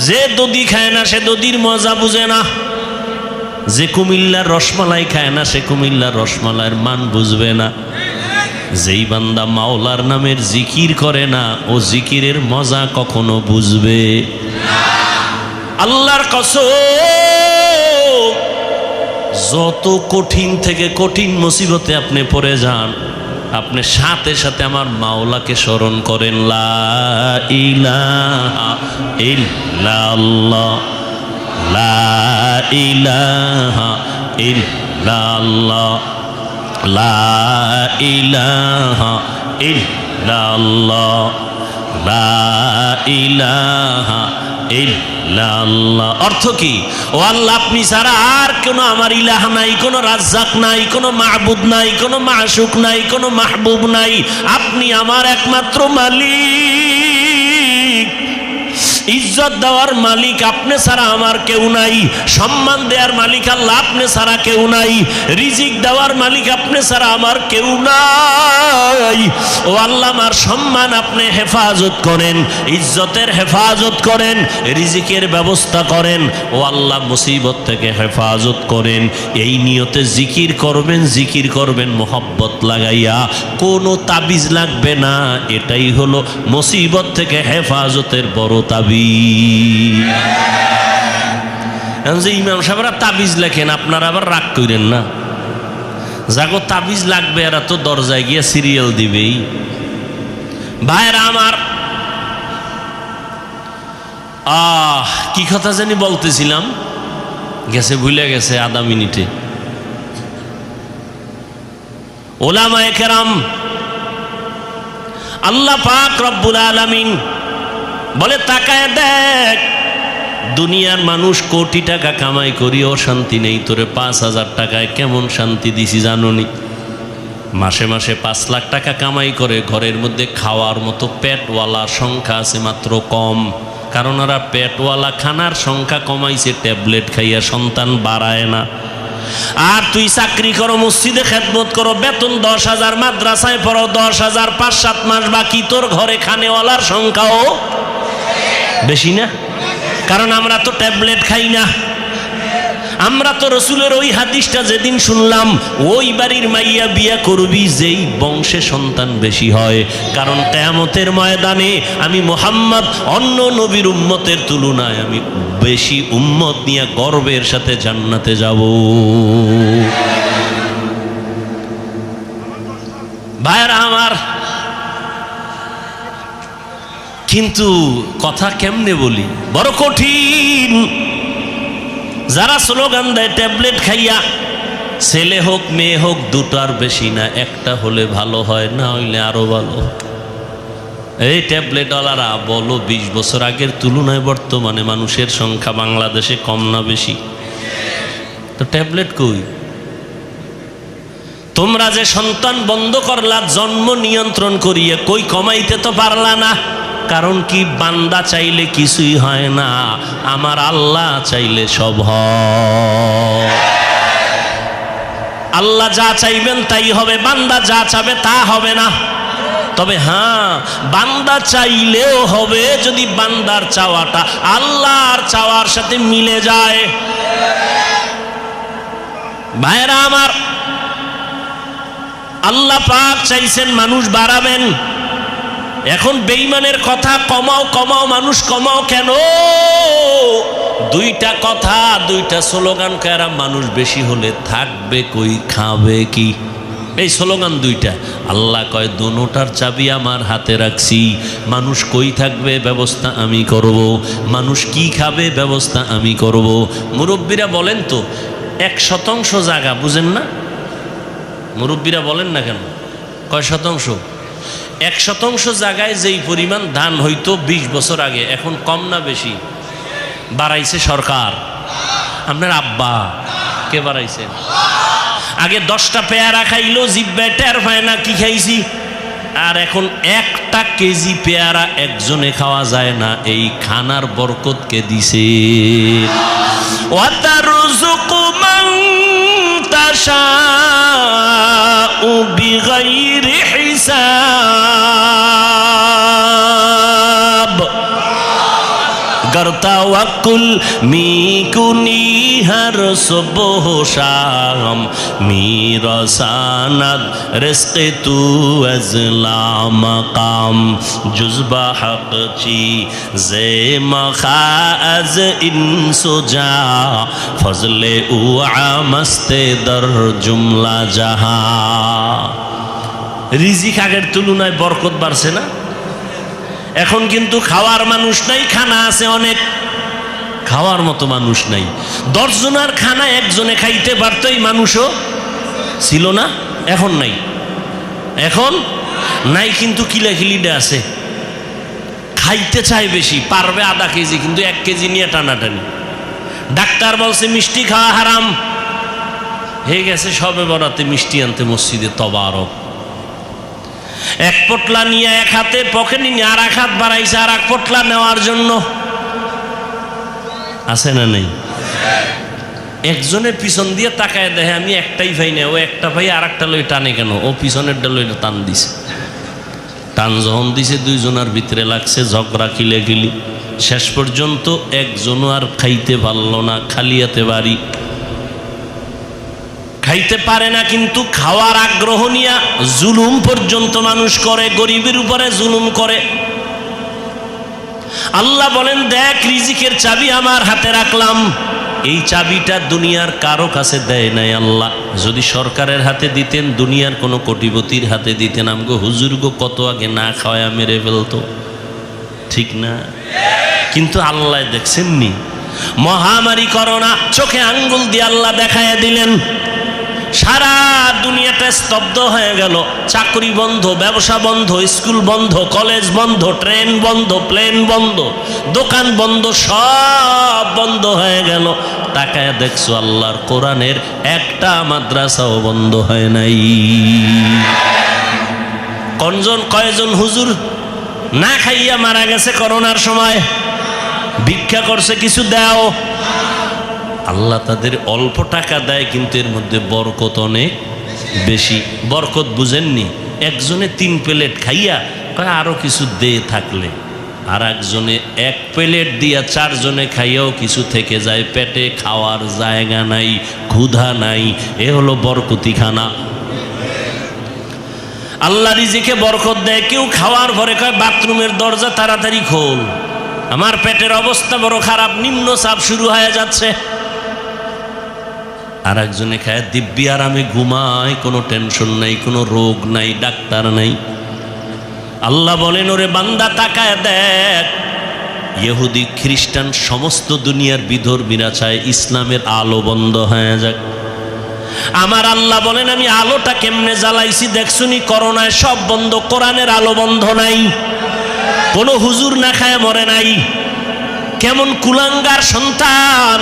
যে দধি খায় না সে দধির মজা বুঝে না, যে কুমিল্লার রসমালাই খায় না সে কুমিল্লার রসমালাইয়ের মান বুঝবে না। যেই বান্দা মাওলার নামের জিকির করে না ও জিকিরের মজা কখনো বুঝবে না। আল্লাহর কসম, যত কঠিন থেকে কঠিন মুসিবতে আপনি পড়ে যান, আপনি সাথে সাথে আমার মাওলাকে স্মরণ করেন, লা ইলাহা ইল্লাল্লাহ, লা ইলাহা ইল্লাল্লাহ, লা ইলাহা ইল্লাল্লাহ, লা ইলাহা ইল্লাল্লাহ। অর্থ কি? ও আল্লাহ, আপনি ছাড়া আর কোনো আমার ইলাহ নাই, কোনো রাজ্জাক নাই, কোনো মাহবুদ নাই, কোনো মাশুক নাই, কোনো মাহবুব নাই। আপনি আমার একমাত্র মালিক। ইজ্জত দেওয়ার মালিক আপনি ছাড়া আমার কেউ নাই, সম্মান দেওয়ার মালিক আল্লাহ আপনি ছাড়া কেউ নাই, রিজিক দেওয়ার মালিক আপনি ছাড়া আমার কেউ নাই। ও আল্লাহ, আমার সম্মান আপনি হেফাজত করেন, ইজ্জতের হেফাজত করেন, রিজিকের ব্যবস্থা করেন। ও আল্লাহ, মুসিবত থেকে হেফাজত করেন। এই নিয়তে জিকির করবেন, জিকির করবেন মোহব্বত লাগাইয়া, কোনো তাবিজ লাগবে না। এটাই হলো মুসিবত থেকে হেফাজতের বড় তাবিজ। এখন যে ইমাম সাহেবরা তাবিজ লেখেন, আপনারা আবার রাগ করেন না। যাগো তাবিজ লাগবে এরা তো দরজায় গিয়ে সিরিয়াল দিবেই। ভাইরা আমার, কি কথা জানি বলতেছিলাম, গেছে, ভুলে গেছে আধা মিনিটে। ওলামায়ে কেরাম, আল্লাহ পাক রব্বুল আলামিন বলে তাকায় দেখ, দুনিয়ার মানুষ কোটি টাকা কামাই করিও শান্তি নেই, তোরে 5,000 টাকায় কেমন শান্তি দিছি জানোনি? মাসে মাসে 5 লাখ টাকা কামাই করে, ঘরের মধ্যে খাওয়ার মতো পেটওয়ালার সংখ্যা আছে মাত্র কম। কারণ ওরা পেটওয়ালা খানার সংখ্যা কমাইছে, ট্যাবলেট খাইয়া সন্তান বাড়ায় না। আর তুই চাকরি করো, মসজিদে খেদমত করো, বেতন 10,000, মাদ্রাসায় পড়ো 10,000, 5-7 মাস বাকি, তোর ঘরে খানেওয়ালার সংখ্যাও বেশি না। কারণ আমরা তো ট্যাবলেট খাই না। আমরা তো রসুলের ওই হাদিসটা যেদিন শুনলাম, ওই বাড়ির মাইয়া বিয়া করবি যেই বংশে সন্তান বেশি হয়। কারণ কিয়ামতের ময়দানে আমি মুহাম্মদ অন্য নবীর উম্মতের তুলনায় আমি বেশি উম্মত নিয়ে গর্বের সাথে জান্নাতে যাব। ভাইরা আমার, কিন্তু কথা কেমনে বলি, বড় কঠিন। যারা স্লোগান দেয় ট্যাবলেট খাইয়া, ছেলে হোক মেয়ে হোক দুটার বেশি না, একটা হলে ভালো হয়, না হইলে আরো ভালো। এই ট্যাবলেটওয়ালারা বলো 20 বছর আগের তুলনায় বর্তমানে মানুষের সংখ্যা বাংলাদেশে কম না বেশি? তো ট্যাবলেট কই? তোমরা যে সন্তান বন্ধ করলা জন্ম নিয়ন্ত্রণ করিয়ে, কই কমাইতে তো পারলা না। কারণ কি? বান্দা চাইলে কিছুই হয় না, আমার আল্লাহ চাইলে সব হয়। আল্লাহ যা চাইবেন তাই হবে, বান্দা যা চাবে তা হবে না। তবে হ্যাঁ, বান্দা চাইলেও হবে যদি বান্দার চাওয়াটা আল্লাহর চাওয়ার সাথে মিলে যায়। ভাইরা আমার, আল্লাহ পাক চাইছেন মানুষ বাড়াবেন। এখন বেঈমানের কথা কমাও কমাও, মানুষ কমাও কেন? দুইটা কথা, দুইটা স্লোগান কারা, মানুষ বেশি হলে থাকবে কই, খাবে কি? এই স্লোগান দুইটা। আল্লাহ কয় দোনোটার চাবি আমার হাতে রাখছি। মানুষ কই থাকবে ব্যবস্থা আমি করব, মানুষ কি খাবে ব্যবস্থা আমি করব। মুরব্বীরা বলেন তো, 1% জায়গা বুঝেন না? মুরব্বীরা বলেন না কেন? কয় শতাংশ? 1% জায়গায় যেই পরিমাণ ধান হইতো 20 বছর আগে, এখন কম না বেশি? বাড়াইছে সরকার। আপনার আব্বা কে বাড়াইছে? আগে 10টা পেয়ারা খাইলো জিব্বায় টের পায় না কি খাইছি, আর এখন 1টা কেজি পেয়ারা একজনে খাওয়া যায় না। এই খানার বরকত কে দিছে? ওয়াতারযুকু মান তাশাউ বিগাইরি হিসাব। गर तवक्कुल मी कुनी हर सुबह शाम मेरा सानद रिज़्क़ तू अज़ला मकाम जुज़्बा हक़ ची ज़े मखा अज़ इंसुजा फज़ले उ आमस्ते दर जुमला जहा। রিজিক আগের তুলনায় বরকত বাড়ছে না? এখন কিন্তু খাওয়ার মানুষ নাই, খানা আছে অনেক, খাওয়ার মতো মানুষ নাই। 10 জনের খানা একজনে খাইতে পারতো, এই মানুষও ছিল না, এখন নাই। এখন নাই কিন্তু কিলাকিলিটা আছে, খাইতে চায় বেশি, পারবে আধা কেজি কিন্তু 1 কেজি নিয়ে টানাটানি। ডাক্তার বলছে মিষ্টি খাওয়া হারাম, হয়ে গেছে সবে বরাতে মিষ্টি আনতে মসজিদে তবারক। 1 পোটলা নিয়ে 1 হাতে পকেটে নিয়ে আর 1 হাত বাড়াইছে আর 1 পোটলা নেওয়ার জন্য। আছে না নেই? একজনের পিছন দিয়ে তাকায় দেখে আমি একটাই ভাই না, ও একটা ভাই আর একটা লই টানে কেন? ও পিছনের ডাল টান দিছে। টান যখন দিছে 2 জনের ভিতরে লাগছে ঝগড়া, কিলাকিলি। শেষ পর্যন্ত একজনও আর খাইতে পারল না, খালি হাতে বাড়ি। খাইতে পারে না কিন্তু খাওয়ার আগ্রহ নিয়ে জুলুম পর্যন্ত মানুষ করে, গরিবের উপরে জুলুম করে। আল্লাহ বলেন দেখ রিজিকের চাবি আমার হাতে রাখলাম, এই চাবিটা দুনিয়ার কারো কাছে দেয় নাই আল্লাহ। যদি সরকারের হাতে দিতেন, দুনিয়ার কোনো কোটিপতির হাতে দিতেন, আমগো হুজুরগো কত আগে না খাওয়া মেরে ফেলতো, ঠিক না? কিন্তু আল্লাহ দেখছেননি, মহামারী করোনা চোখে আঙ্গুল দিয়ে আল্লাহ দেখাইয়া দিলেন। সারা দুনিয়াটা স্তব্ধ হয়ে গেল, চাকরি বন্ধ, ব্যবসা বন্ধ, স্কুল বন্ধ, কলেজ বন্ধ, ট্রেন বন্ধ, প্লেন বন্ধ, দোকান বন্ধ, সব বন্ধ হয়ে গেল। তাকায় দেখছো আল্লাহর কোরআনের একটা মাদ্রাসাও বন্ধ হয় নাই। কয়জন হুজুর না খাইয়া মারা গেছে করোনার সময়, ভিক্ষা করছে, কিছু দাও। আল্লাহ তাদের অল্প টাকা দেয়, কিন্তু এর মধ্যে বরকত অনেক বেশি। বরকত বুঝেননি? একজনে 3 প্লেট খাইয়া কয় আরো কিছু দে থাকলে, আর একজনে 1 প্লেট দিয়া 4 জনে খাইয়াও কিছু থেকে যায়, পেটে খাওয়ার জায়গা নাই, ক্ষুধা নাই। এ হলো বরকতি খানা। আল্লাহ রিজিকে বরকত দেয়। কেউ খাওয়ার পরে কয় বাথরুমের দরজা তাড়াতাড়ি খোল, আমার পেটের অবস্থা বড় খারাপ, নিম্ন চাপ শুরু হয়ে যাচ্ছে। আর একজনে খায় দিব্যি আরামে ঘুমায়, কোনো টেনশন নাই, কোনো রোগ নাই, ডাক্তার নাই। আল্লাহ বলেন, ওরে বান্দা তাকায় দেখ, ইহুদি খ্রিস্টান সমস্ত দুনিয়ার বিধর্মীরা চায় ইসলামের আলো বন্ধ হয়ে যাক। আমার আল্লাহ বলেন, আমি আলোটা কেমনে জ্বালাইছি দেখছুনি? করোনায় সব বন্ধ, কোরআনের আলো বন্ধ নাই। কোনো হুজুর না খায় মরে নাই। কেমন কুলাঙ্গার সন্তান!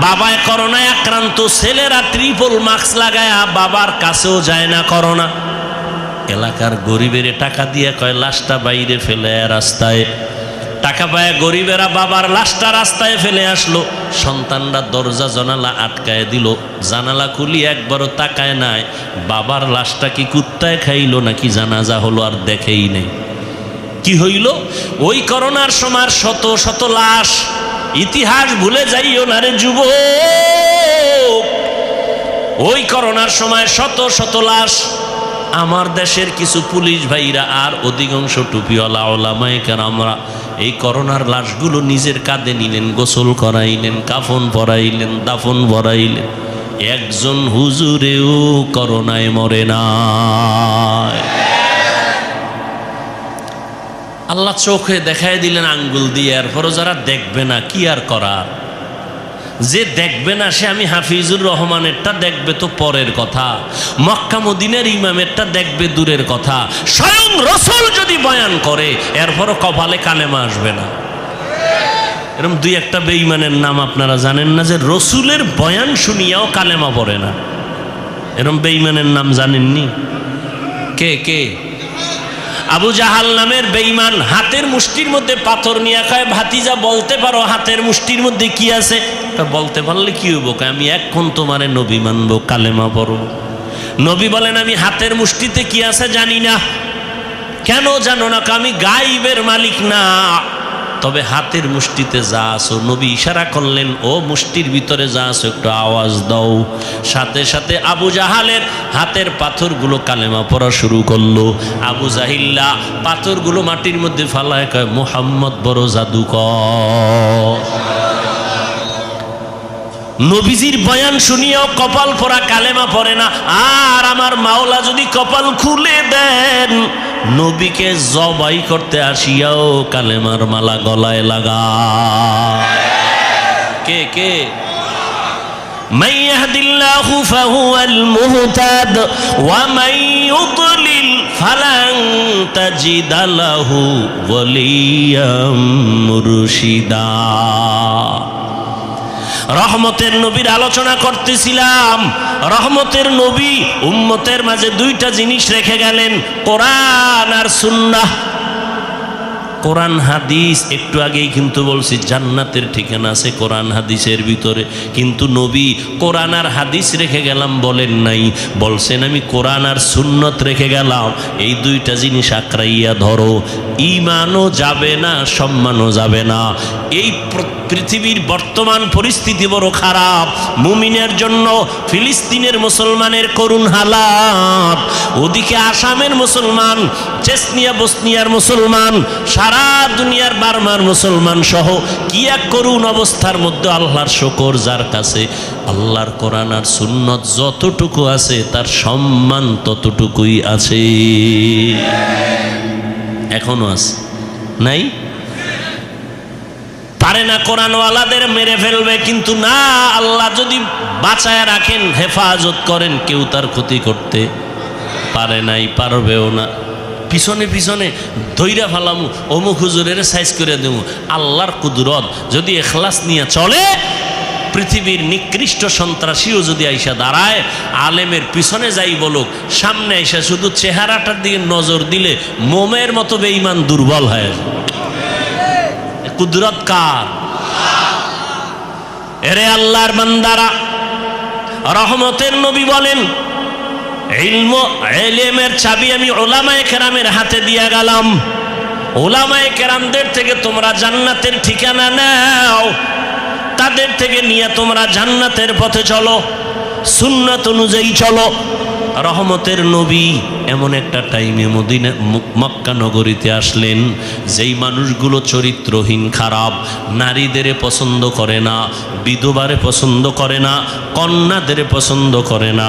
বাবায় করোনায় আক্রান্ত, ছেলেরা ট্রিপল মাস্ক লাগায়া বাবার কাছেও যায় না করোনা। এলাকার গরিবের টাকা দিয়ে কয় লাশটা বাইরে ফেলে রাস্তায়। টাকা পায় গরিবেরা বাবার লাশটা রাস্তায় ফেলে আসলো। সন্তানরা দরজা জানালা আটকায় দিল, জানালা খুলি একবারও তাকায় নাই। বাবার লাশটা কি কুত্তায় খাইলো নাকি জানাজা হলো, আর দেখেই নেই। কি হইল? ওই করোনার সময় শত শত লাশ। ইতিহাস ভুলে যাইও না রে যুবক, ওই করোনার সময় শত শত লাশ। আমার দেশের কিছু পুলিশ ভাইরা আর অধিকাংশ টুপিওয়ালা ওলামায়ে কেরামরা এই করোনার লাশগুলো নিজের কাঁধে নিলেন, গোসল করাইলেন, কাফন পরাইলেন, দাফন পরাইলেন। একজন হুজুরেও করোনায় মরে না। আল্লাহ চোখে দেখায় দিলেন আঙ্গুল দিয়ে। এরপরও যারা দেখবে না, কি আর করার? যে দেখবে না সে আমি হাফিজুর রহমানেরটা দেখবে তো পরের কথা, মক্কা মদিনার ইমামেরটা দেখবে দূরের কথা। স্বয়ং রসুল যদি বয়ান করে এরপরও কপালে কালেমা আসবে না। এরকম 2-1টা বেঈমানের নাম আপনারা জানেন না, যে রসুলের বয়ান শুনিয়াও কালেমা পড়ে না। এরকম বেঈমানের নাম জানেননি? কে কে? আবু জাহাল নামের বেঈমান হাতের মুষ্টির মধ্যে পাথর নিয়ে কয়, ভাতিজা বলতে পারো হাতের মুষ্টির মধ্যে কি আছে? বলতে পারলে কি হইব? আমি এখন তোমারে নবী মানবো, কালেমা পড়ব। নবী বলেন, আমি হাতের মুষ্টিতে কি আছে জানি না। কেন জানো না? আমি গায়েবের মালিক না, তবে হাতের মুষ্টিতে যা আছো, নবী ইশারা করলেন, ও মুষ্টির ভিতরে যা আছো একটু আওয়াজ দাও। সাথে সাথে আবু জাহালের হাতের পাথরগুলো কালেমা পড়া শুরু করলো। আবু জাহিল্লা পাথরগুলো মাটির মধ্যে ফালায় কয়, মুহাম্মদ বড় জাদুকর। নবীজির বয়ান শুনিয়াও কপাল পরা কালেমা পড়ে না। আর আমার মাওলা যদি কপাল খুলে দেন, নবীকে জবাই করতে আসিয়াও কালেমার মালা গলায় লাগা। কে কে? মান ইয়াহদিল্লাহু ফাহুয়াল মুহতাদ ওয়া মান ইউদ্লিল ফালান তাজিদা লাহু ওয়ালিয়াম মুরশিদা। রহমতের নবীর আলোচনা করতেছিলাম। রহমতের নবী উম্মতের মাঝে 2টা জিনিস রেখে গেলেন, কোরআন আর সুন্নাহ। কোরআন হাদিস একটু আগেই কিন্তু বলছি জান্নাতের ঠিকানা আছে কোরআন হাদিসের ভিতরে, কিন্তু নবী কোরআন আর হাদিস রেখে গেলাম বলেন নাই, বলছেন আমি কোরআন আর সুন্নত রেখে গেলাম। এই 2টা জিনিস আঁকড়াইয়া ধরো, ঈমানও যাবে না, সম্মানও যাবে না। এই পৃথিবীর বর্তমান পরিস্থিতি বড় খারাপ। মুমিনের জন্য ফিলিস্তিনের মুসলমানের করুণ হালাত, ওদিকে আসামের মুসলমান, চেচনিয়া বসনিয়ার মুসলমান, সারা দুনিয়ার বার্মার মুসলমান সহ কি এক করুণ অবস্থার মধ্যে আল্লাহর শুকর যার কাছে আল্লাহর কোরআন আর সুন্নত যতটুকু আছে তার সম্মান ততটুকুই আছে, এখনো আছে, নাই? পারে না কোরআনওয়ালাদের মেরে ফেলবে, কিন্তু না, আল্লাহ যদি বাঁচায় রাখেন, হেফাজত করেন, কেউ তার ক্ষতি করতে পারে নাই, পারবেও না। পিছনে পিছনে ধৈরা ফেলামু, অমুক হুজুরের সাইজ করে দেবো, আল্লাহর কুদরত যদি এখলাস নিয়ে চলে, পৃথিবীর নিকৃষ্ট সন্ত্রাসীও যদি আইসা দাঁড়ায়, আলেমের পিছনে যাই বলুক, সামনে আইসা শুধু চেহারাটার দিকে নজর দিলে মোমের মতো বেঈমান দুর্বল হয়। কুদরত কার? এরে আল্লাহর বান্দারা, রহমতের নবী বলেন, ইলমের চাবি আমি উলামায়ে কেরামের হাতে দিয়া গেলাম। উলামায়ে কেরামদের থেকে তোমরা জান্নাতের ঠিকানা নাও, তাদের থেকে নিয়ে তোমরা জান্নাতের পথে চলো, সুন্নাত অনুযায়ী চলো। রহমতের নবী এমন একটা টাইমে মদিনা মক্কা নগরীতে আসলেন, যেই মানুষগুলো চরিত্রহীন, খারাপ, নারীদের পছন্দ করে না, বিধবারে পছন্দ করে না, কন্যাদের পছন্দ করে না,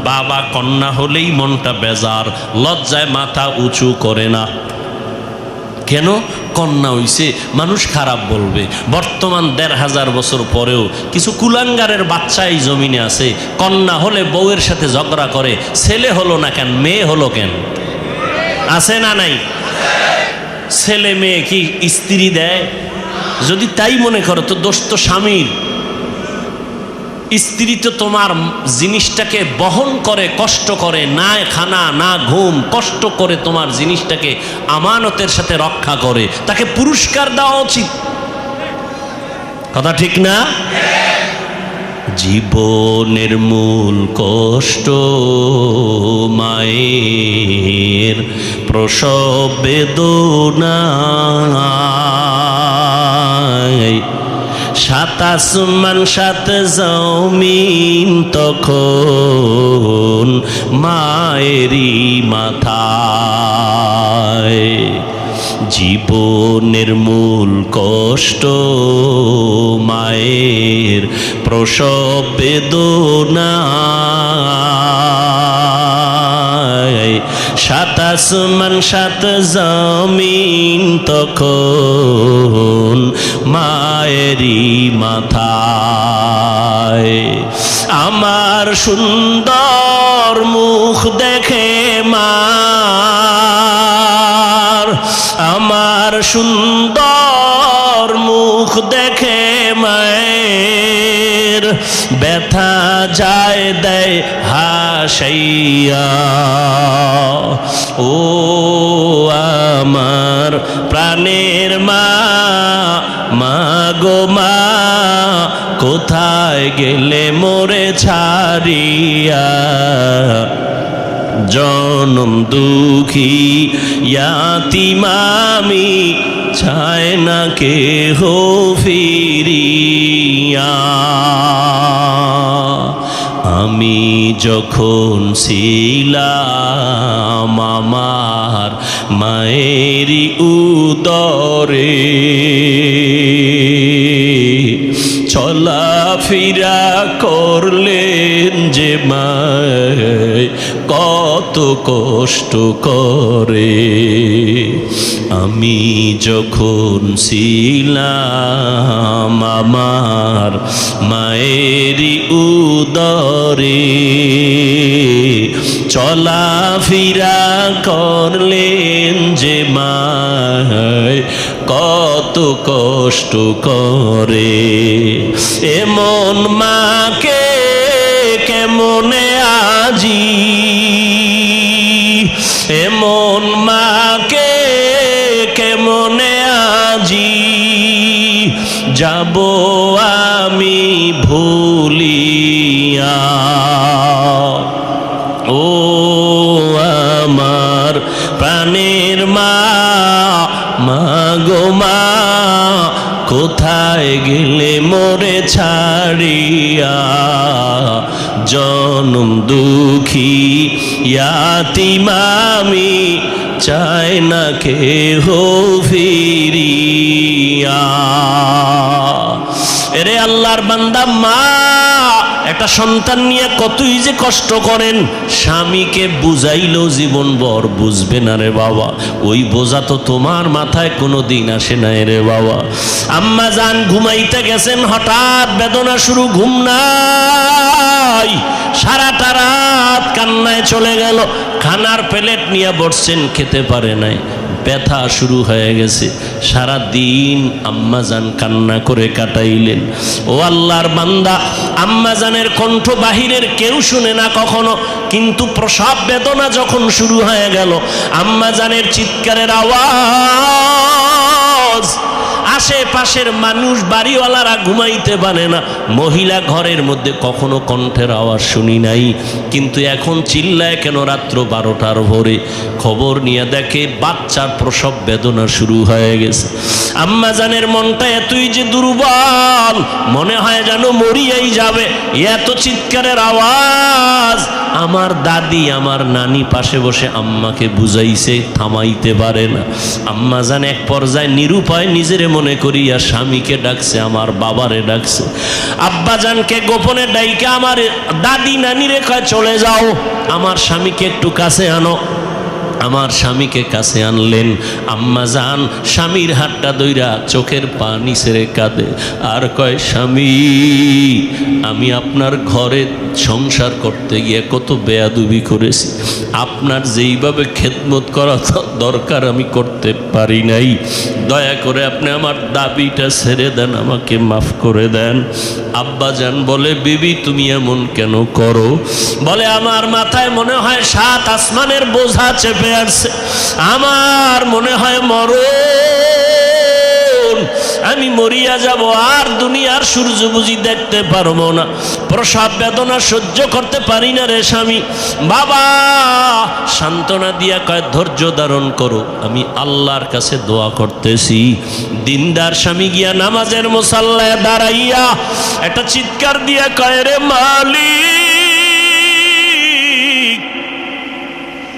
বাবা কন্যা হলেই মনটা বেজার, লজ্জায় মাথা উঁচু করে না। কেন? কন্যা হইছে, মানুষ খারাপ বলবে। বর্তমান ১৫০০ বছর পরেও কিছু কুলাঙ্গারের বাচ্চা এই জমিনে আছে, কন্যা হলে বউয়ের সাথে ঝগড়া করে, ছেলে হলো না কেন, মেয়ে হলো কেন? আছে না নাই? ছেলে মেয়ে কি স্ত্রী দেয়? যদি তাই মনে করো তো দোষ তো স্বামীর। স্ত্রী তো তোমার জিনিসটাকে বহন করে, কষ্ট করে, না খানা না ঘুম, কষ্ট করে তোমার জিনিসটাকে আমানতের সাথে রক্ষা করে, তাকে পুরস্কার দেওয়া উচিত। কথা ঠিক না? জীবনের মূল কষ্ট মায়ের প্রসব বেদনা, সাত আসমান সাত জমিন তখন মায়েরই মাথায়। জীবনের মূল কষ্ট মায়ের প্রসব বেদনা, সাত আসমান সাত জমিন তখন মায়েরই মাথায়। আমার সুন্দর মুখ দেখে মার, আমার সুন্দর মুখ দেখে মায়ের ব্যথা যায় দেয় হাসাইয়া। ও আমার প্রাণের মা, মা গো মা, কোথায় গেলে মোরে ছাড়িয়া? জনম দুঃখী ইয়াতিম আমি, চায় না কেহ ফিরিয়া। আমি যখন ছিলাম আমার মায়েরই উদরে, চলাফেরা করলেন যে মায় কত কষ্ট করে। আমি যখন ছিলাম আমার মায়েরই উদরে, চলাফেরা করলেন যে মায় কত কষ্ট করে। এমন মাকে কেমনে আজি, এমন মাকে কেমনে আজি যাব আমি ভুলিয়া। ও আমার প্রাণের মা, মা গো মা, কোথায় গেলে মোরে ছাড়িয়া? জনম দুঃখী ইয়াতীম আমি, চাই না কেহ ফিরিয়া। এরে আল্লাহর বান্দা, মা একটা সন্তান নিয়ে কতই যে কষ্ট করেন, স্বামীকে বুঝাইলেও জীবনভর বুঝবে না রে বাবা। ওই বোঝা তো তোমার মাথায় কোনো দিন আসে না রে বাবা। আম্মা জান ঘুমাইতে গেছেন, হঠাৎ বেদনা শুরু, ঘুম নাই, সারাটা রাত কান্নায় চলে গেল। খানার প্লেট নিয়ে বসছেন, খেতে পারে নাই, ব্যথা শুরু হয়ে গেছে। সারা দিন আম্মাজান কান্না করে কাটাইলেন। ও আল্লাহর বান্দা, আম্মাজানের কণ্ঠ বাহিরের কেউ শুনে না কখনো, কিন্তু প্রসব বেদনা যখন শুরু হয়ে গেল, আম্মাজানের চিৎকারের আওয়াজ, আশেপাশের মানুষ বাড়িওয়ালারা ঘুমাইতে পারে না। মহিলা ঘরের মধ্যে কখনো কণ্ঠের আওয়াজ শুনি নাই, কিন্তু এখন চিল্লায় কেন রাত্র 12টার ভোরে? খবর নিয়ে দেখে বাচ্চার প্রসব বেদনা শুরু হয়ে গেছে। আম্মাজানের মনটা এতই যে দুর্বল, মনে হয় যেন মরিয়াই যাবে, এত চিৎকারের আওয়াজ। আমার দাদি, আমার নানি পাশে বসে আম্মাকে বুঝাইছে, থামাইতে পারে না। আম্মাজান এক পর্যায়ে নিরুপায় নিজের মনে করিয়া স্বামীকে ডাকছে, আমার বাবারে ডাকছে। আব্বাজানকে গোপনে ডাইকা আমার দাদি নানিরে কয়, চলে যাও, আমার স্বামীকে একটু কাছে আনো। আমার স্বামীকে কাছে আনলেন। আম্মাজান স্বামীর হাতটা ধইরা চোখের পানি ছেড়ে কাঁদে আর কয়, স্বামী, আমি আপনার ঘরে সংসার করতে গিয়ে কত বেয়াদবি করেছি, আপনার যেইভাবে খেদমত করা দরকার আমি করতে পারি নাই, দয়া করে আপনি আমার দাবিটা ছেড়ে দেন, আমাকে মাফ করে দেন। আব্বাজান বলে, বিবি তুমি এমন কেন করো? বলে, আমার মাথায় মনে হয় 7 আসমানের বোঝা চেপে আসছে, আমার মনে হয় মরণ, আমি মরিয়া যাব, আর দুনিয়ার সূর্য বুঝি দেখতে পারবো না, প্রসব বেদনা সহ্য করতে পারি না রে স্বামী। বাবা সান্ত্বনা দিয়া কয়, ধৈর্য ধারণ করো, আমি আল্লাহর কাছে দোয়া করতেছি। দিনদার স্বামী গিয়া নামাজের মুসাল্লায় দাঁড়াইয়া একটা চিৎকার দিয়া কয়, রে মালিক,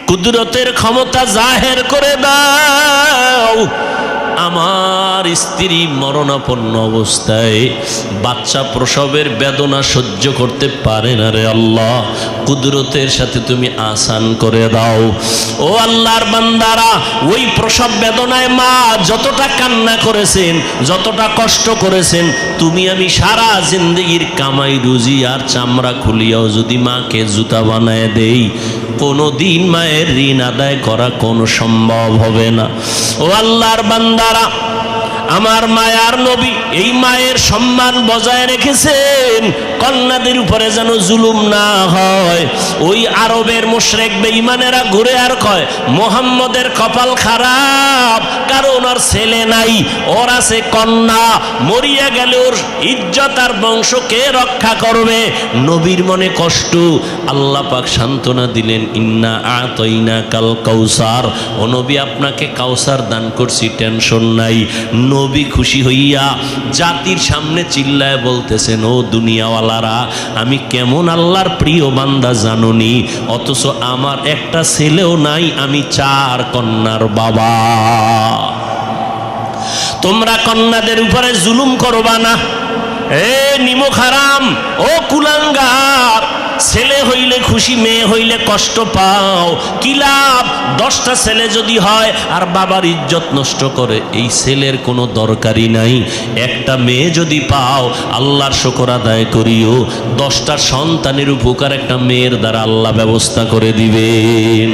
কুদরতের ক্ষমতা জাহের করে দাও, আমার স্ত্রী মরণাপন্ন অবস্থায় বাচ্চা প্রসবের বেদনা সহ্য করতে পারে না রে আল্লাহ, কুদরতের সাথে তুমি আসান করে দাও। ও আল্লাহর বান্দারা, ওই প্রসব বেদনায় মা যতটা কান্না করেছেন, যতটা কষ্ট করেছেন, তুমি আমি সারা জিন্দগির কামাই রুজি আর চামড়া খুলিয়াও যদি মাকে জুতা বানায় দেই, কোনো দিন মায়ের ঋণ আদায় করা কোনো সম্ভব হবে না। ও আল্লাহর বান্দারা, আমার মায়ার নবী এই মায়ের সম্মান বজায় রেখেছেন, কন্যাদের উপরে যেন জুলুম না হয়। ওই আরবের মুশরিক বেঈমানেরা ঘুরে আর কয়, মুহাম্মদের কপাল খারাপ, কারণ ওর ছেলে নাই, ওর আছে কন্যা, মরিয়া গেলে ওর ইজ্জত আর বংশকে রক্ষা করবে। নবীর মনে কষ্ট, আল্লাহ পাক সান্ত্বনা দিলেন, ইন্না আতাইনা কাল কাউসার, ও নবী আপনাকে কাউসার দান করছি, টেনশন নাই। নবী খুশি হইয়া জাতির সামনে চিল্লায় বলতেছেন, ও দুনিয়াওয়ালারা, আমি কেমন আল্লাহর প্রিয় বান্দা জানুনি, অথচ আমার একটা ছেলেও নাই, আমি 4 কন্যার বাবা। তোমরা কন্যাদের উপরে জুলুম করবা না, এ নিমক হারাম, ও কুলাঙ্গার, ছেলে হইলে খুশি, মেয়ে হইলে কষ্ট পাও, কি লাভ? 10টা ছেলে যদি হয় আর বাবার ইজ্জত নষ্ট করে, এই ছেলের কোনো দরকারই নাই। একটা মেয়ে যদি পাও, আল্লাহর শুকর আদায় করিও, 10টা সন্তানের উপকার একটা মেয়ের দ্বারা আল্লাহ ব্যবস্থা করে দিবেন।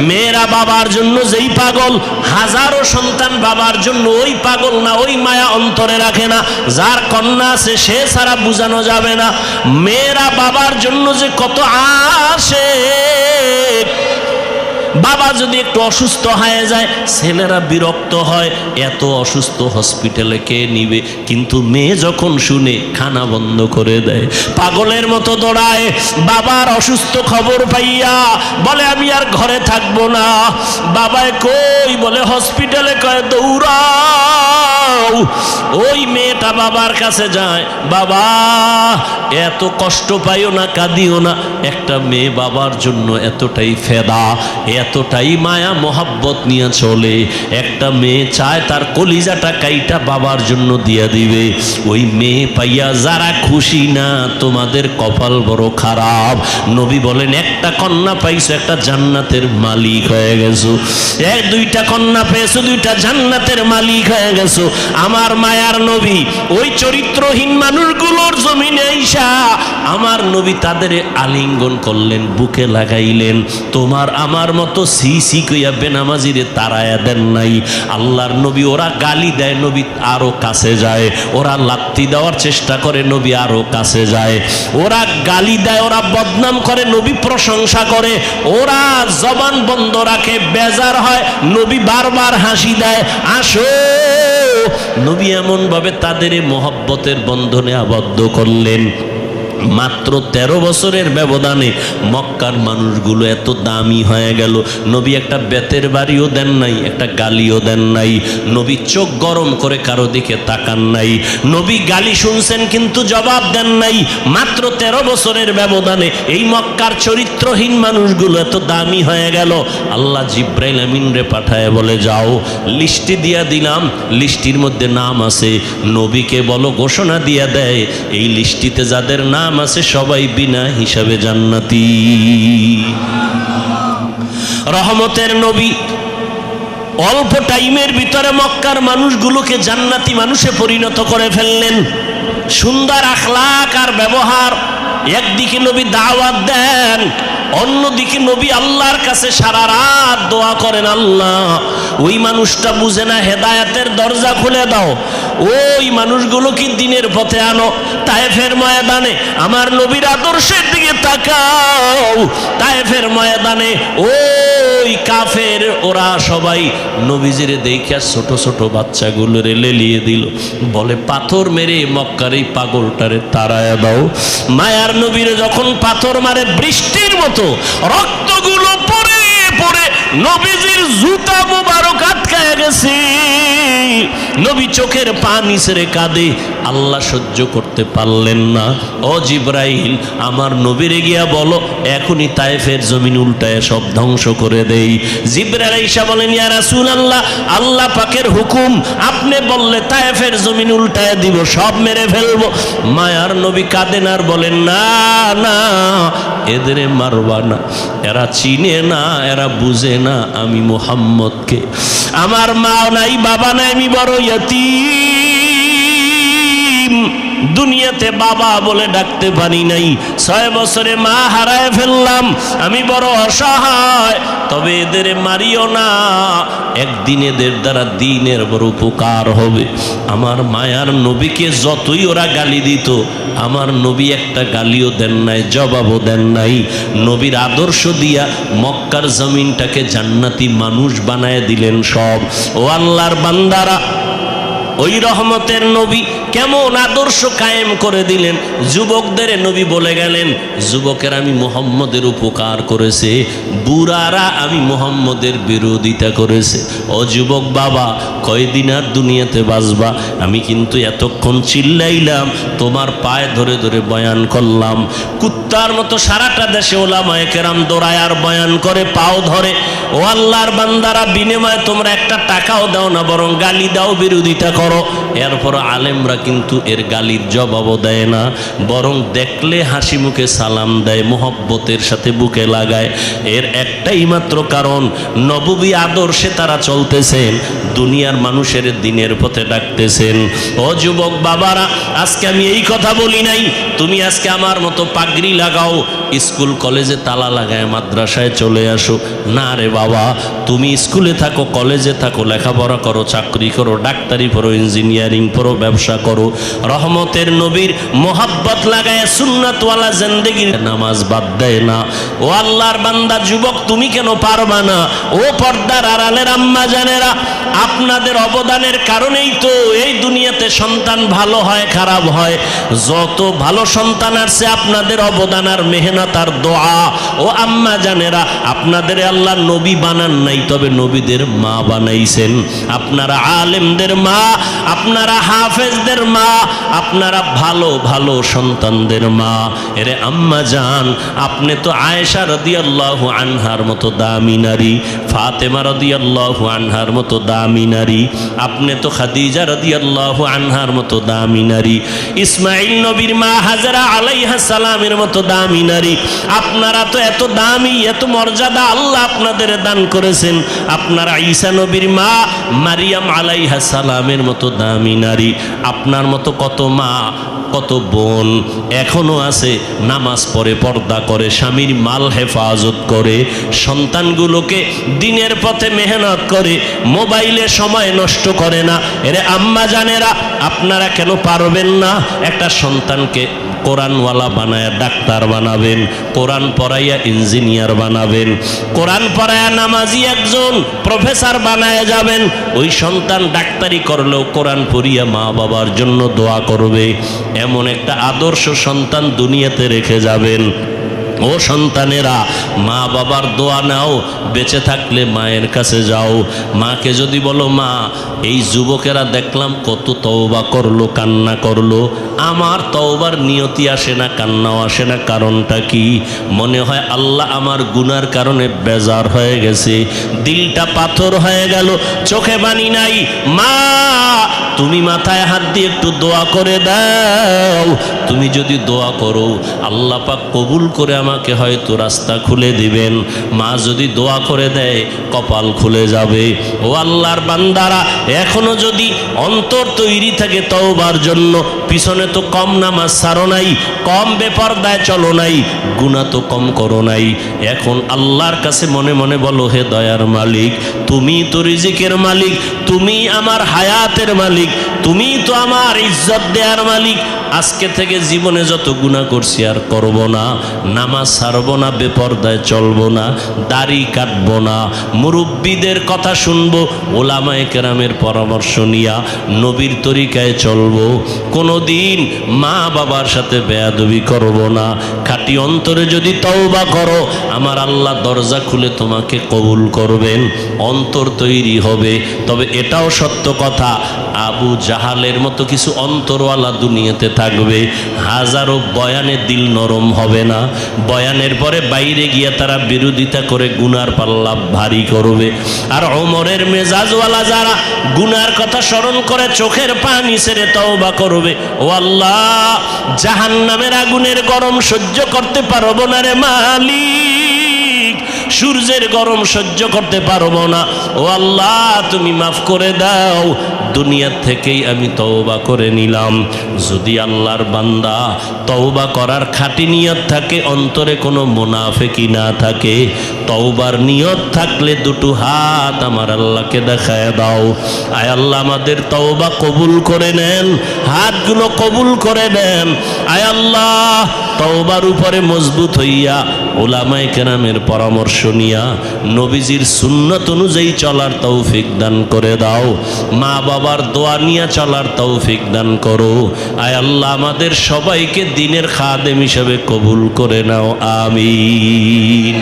মেয়েরা বাবার জন্য যেই পাগল, হাজারো সন্তান বাবার জন্য ওই পাগল না, ওই মায়া অন্তরে রাখে না। যার কন্যা আছে সে ছাড়া বোঝানো যাবে না। মেয়েরা বাবার জন্য যে কত আসে, বাবা যদি একটু অসুস্থ হয়ে যায়, ছেলেরা বিরক্ত হয়, এত অসুস্থ, হসপিটালে কে নিবে? কিন্তু মেয়ে যখন শুনে, খানা বন্ধ করে দেয়, পাগলের মতো দৌড়ায়। বাবার অসুস্থ খবর পাইয়া বলে, আমি আর ঘরে থাকবো না। বাবায় কই? বলে হসপিটালে। কয়, দৌড়াও, ওই মেয়েটা বাবার কাছে যায়, বাবা এত কষ্ট পাইও না, কাঁদিও না। একটা মেয়ে বাবার জন্য এতটাই ফেদা, এতটাই মায়া মোহাব্বত নিয়ে চলে। একটা মেয়ে চায় তার কলিজাটা কাইটা বাবার জন্য দিয়ে দিবে। ওই মেয়ে পাইয়া যারা খুশি না, তোমাদের কপাল বড় খারাপ। নবী বলেন একটা কন্যা পাইছো, একটা জান্নাতের মালিক হয়ে গেছো। দুইটা কন্যা পেয়েছো, দুইটা জান্নাতের মালিক হয়ে গেছো। আমার মায়ার নবী ওই চরিত্রহীন মানুষগুলোর জমিনে আইসা আমার নবী তাদের আলিঙ্গন করলেন, বুকে লাগাইলেন। তোমার আমার মতো সি সি কইয়া বেনামাজিরে তাড়ায়া দেন নাই। আল্লাহর নবী ওরা গালি দেয়, নবী আরো কাছে যায়। ওরা লাত্তি দেওয়ার চেষ্টা করে, নবী আরো কাছে যায়। ওরা গালি দেয়, ওরা বদনাম করে, নবী প্রশংসা করে। ওরা জবান বন্ধ রাখে, বেজার হয়, নবী বারবার হাসি দেয়, আসো। নবী এমন ভাবে তাদের মহব্বতের বন্ধনে আবদ্ধ করলেন। মাত্র 13 বছরের ব্যবধানে মক্কার মানুষগুলো এত দামি হয়ে গেল। নবী একটা বেতের বাড়িও দেন নাই, একটা গালিও দেন নাই। নবী চোখ গরম করে কারো দিকে তাকান নাই। নবী গালি শুনছেন কিন্তু জবাব দেন নাই। মাত্র 13 বছরের ব্যবধানে এই মক্কার চরিত্রহীন মানুষগুলো এত দামি হয়ে গেল। আল্লাহ জিব্রাইল আমিন রে পাঠায় বলে, যাও লিস্টি দিয়া দিলাম, লিস্টির মধ্যে নাম আছে। নবীকে বলো ঘোষণা দিয়া দেয়, এই লিস্টিতে যাদের নাম আছে সবাই বিনা হিসাবে জান্নাতি। রহমতের নবী অল্প টাইমের ভিতরে মক্কার মানুষগুলোকে জান্নাতি মানুষে পরিণত করে ফেললেন। সুন্দর আখলাক আর ব্যবহার। একদিকে নবী দাওয়াত দেন, অন্যদিকে নবী আল্লাহর কাছে সারা রাত দোয়া করেন, আল্লাহ ওই মানুষটা বুঝে না, হেদায়েতের দরজা খুলে দাও, ওই মানুষগুলো কি দিনের পথে আনো। তায়েফের ময়দানে আমার নবীর আদর্শের দিকে তাকাও। তায়েফের ময়দানে ওই কাফের ওরা সবাই নবীজিরে দেখিয়া ছোট ছোট বাচ্চাগুলোরে লেলিয়ে দিল, বলে পাথর মেরে মক্কার এই পাগলটারে তাড়ায়া দাও। মায়ার নবীরে যখন পাথর মারে, বৃষ্টির মতো রক্তগুলো পড়ে পড়ে নবীজির জুতা মুবারক আটকায় গেছে। নবী চোখের পানি ছেড়ে কাঁদে। আল্লাহ সহ্য করতে পারলেন না। ও জিব্রাইল, আমার নবীরে গিয়া বলো এখনই তায়েফের জমিন উল্টায় সব ধ্বংস করে দেই। জিব্রাইল ঈসা বলেন, ইয়া রাসূলুল্লাহ, আল্লাহ পাকের হুকুম, আপনি বললে তায়েফের জমিন উল্টায় দিব, সব মেরে ফেলবো। মায়ার নবী কাঁদেন আর বলেন, না না, এদের মারবা না, এরা চিনে না, এরা বুঝে না আমি মুহাম্মদকে। আমার মা নাই, বাবা নাই, আমি বড় ইয়তীম। দুনিয়াতে বাবা বলে ডাকতে পারি নাই। 6 বছরে মা হারায় ফেললাম, আমি বড় অসহায়। তবে এদের মারিও না, একদিন এদের দ্বারা দিনের বড় উপকার হবে। আমার মায়ার নবীকে যতই ওরা গালি দিত, আমার নবী একটা গালিও দেন নাই, জবাবও দেন নাই। নবীর আদর্শ দিয়া মক্কার জমিনটাকে জান্নাতি মানুষ বানায় দিলেন সব। ও আল্লাহর বান্দারা, ওই রহমতের নবী কেমন আদর্শ কায়েম করে দিলেন। যুবকদের নবী বলে গেলেন, যুবকের আমি মুহাম্মদের উপকার করেছে, বুড়ারা আমি মুহাম্মদের বিরোধিতা করেছে। ও যুবক বাবা, কয়দিন আর দুনিয়াতে বাঁচবা? আমি কিন্তু এতক্ষণ চিল্লাইলাম, তোমার পায়ে ধরে ধরে বয়ান করলাম। কুত্তার মতো সারাটা দেশে ওলামায়ে কেরাম দৌড়ায় আর বয়ান করে, পাও ধরে। ও আল্লাহর বান্দারা, বিনিময়ে তোমরা একটা টাকাও দাও না, বরং গালি দাও, বিরোধিতা করো। এরপর আলেমরা কিন্তু এর গালির জবাবও দেয় না, বরং দেখলে হাসি মুখে সালাম দেয়, মোহব্বতের সাথে বুকে লাগায়। এর একটাই মাত্র কারণ, নববী আদর্শে তারা চলতেছেন, দুনিয়ার মানুষের দিনের পথে ডাকতেছেন। ও যুবক বাবারা, আজকে আমি এই কথা বলি নাই তুমি আজকে আমার মতো পাগড়ি লাগাও, স্কুল কলেজে তালা লাগায় মাদ্রাসায় চলে আসো। না রে বাবা, তুমি স্কুলে থাকো, কলেজে থাকো, লেখাপড়া করো, চাকরি করো, ডাক্তারি পড়ো, ইঞ্জিনিয়ারিং পড়ো, ব্যবসা করো। রহমতের নবীর মোহাব্বত লাগায় সুন্নাতওয়ালা জিন্দেগির নামাজ বাদ দেয় না। ও আল্লাহর বান্দা যুবক, তুমি কেন পারবা না? ও পর্দার আড়ালের আম্মা জানেরা, আপনাদের অবদানের কারণেই তো এই দুনিয়াতে সন্তান ভালো হয়, খারাপ হয়। যত ভালো সন্তান আসছে, আপনাদের অবদান আর মেহনত আর দোয়া। ও আম্মা জানেরা, আপনাদের আল্লাহ নবী বানান নাই, তবে নবীদের মা বানাইছেন। আপনারা আলেমদের মা, আপনারা হাফেজদের মা, আপনারা ভালো ভালো সন্তানদের মা। এরে আম্মা জান, আপনি তো আয়েশা রাদিয়াল্লাহু আনহার মতো দামি নারী, ফাতেমা রাদিয়াল্লাহু আনহার মতো দামি নারী, আপনি তো খাদিজা রাদিয়াল্লাহু আনহার মতো দামি নারী, ইসমাইল নবীর মা হাজরা আলাইহা সালামের মতো দামি নারী। আপনারা তো এত দামি, এত মর্যাদা আল্লাহ আপনাদের দান করেছেন। আপনারা ঈসা নবীর মা মারিয়াম আলাইহা সালামের মতো দামি নারী। আপনার মতো কত মা, কত বোন এখনো আছে, নামাজ পড়ে, পর্দা করে, স্বামীর মাল হেফাজত করে, সন্তানগুলোকে দিনের পথে মেহনত করে, মোবাইলে সময় নষ্ট করে না। এরে আম্মা জানেরা, আপনারা কেন পারবেন না? একটা সন্তানকে কোরআনওয়ালা বানায়া ডাক্তার বানাবেন, কোরআন পড়াইয়া ইঞ্জিনিয়ার বানাবেন, কোরআন পড়াইয়া নামাজি একজন প্রফেসর বানায়া যাবেন। ওই সন্তান ডাক্তারি করলেও কোরআন পড়িয়া মা বাবার জন্য দোয়া করবে। এমন একটা আদর্শ সন্তান দুনিয়াতে রেখে যাবেন। ও সন্তানেরা, মা বাবার দোয়া নাও, বেঁচে থাকলে মায়ের কাছে যাও। মাকে যদি বলো, মা এই যুবকেরা দেখলাম কত তওবা করলো, কান্না করলো, আমার তওবার নিয়তি আসে না, কান্নাও আসে না, কারণটা কি? মনে হয় আল্লাহ আমার গুনার কারণে বেজার হয়ে গেছে, দিলটা পাথর হয়ে গেল, চোখে পানি নাই। মা তুমি মাথায় হাত দিয়ে একটু দোয়া করে দাও। তুমি যদি দোয়া করো, আল্লাহ পাক কবুল করে আমাকে হয়তো রাস্তা খুলে দিবেন। মা যদি দোয়া করে দেয়, কপাল খুলে যাবে। ও আল্লাহর বান্দারা, এখনো যদি অন্তর তৈরি থাকে তওবার জন্য, পিছনে তো কম নামাজ ছাড়ো নাই, কম বেপরদায় চলো নাই, গুনাহ তো কম করো নাই। এখন আল্লাহর কাছে মনে মনে বলো, হে দয়ার মালিক, তুমি তো রিজিকের মালিক, তুমি আমার হায়াতের মালিক, তুমি তো আমার ইজ্জত দেওয়ার মালিক। আজকে থেকে জীবনে যত গুনাহ করছি আর করব না, নামাজ ছাড়বো না, বেপরদায় চলবো না, দাড়ি কাটবো না, মুরব্বীদের কথা শুনবো, ওলামায়ে কেরামের পরামর্শ নিয়া নবীর তরিকায় চলবো। কোনো দিন মা বাবার সাথে বেয়াদবি করব না। খাঁটি অন্তরে যদি তওবা করো, আমার আল্লাহ দরজা খুলে তোমাকে কবুল করবেন, অন্তর তৈরি হবে। তবে এটাও সত্য কথা, আবু জাহালের মতো কিছু অন্তরওয়ালা দুনিয়াতে থাকবে, হাজারো বয়ানে দিল নরম হবে না, বয়ানের পরে বাইরে গিয়ে তারা বিরোধিতা করে গুনার পাল্লা ভারী করবে। আর ওমরের মেজাজওয়ালা যারা গুনার কথা স্মরণ করে চোখের পানি ছেড়ে তওবা করবে, ও আল্লাহ জাহান্নামের আগুনের গরম সহ্য করতে পারবো না রে মালিক, সূর্যের গরম সহ্য করতে পারবো না, ও আল্লাহ তুমি মাফ করে দাও, দুনিয়া থেকেই আমি তওবা করে নিলাম। যদি আল্লাহর বান্দা তওবা করার খাঁটি নিয়ত থাকে, অন্তরে কোনো মুনাফিকি না থাকে, তওবার নিয়ত থাকলে দুটো হাত আমার আল্লাহকে দেখায় দাও। আয় আল্লাহ আমাদের তওবা কবুল করে নেন, হাতগুলো কবুল করে নেন। আয় আল্লাহ তওবার উপরে মজবুত হইয়া ওলামায়ে কেরামের পরামর্শ নিয়া নবীজির সুন্নত অনুযায়ী চলার তৌফিক দান করে দাও। মা বাবার দোয়া নিয়ে চলার তৌফিক দান করো। আয় আল্লাহ আমাদের সবাইকে দ্বীনের খাদেম হিসেবে কবুল করে নাও, আমিন।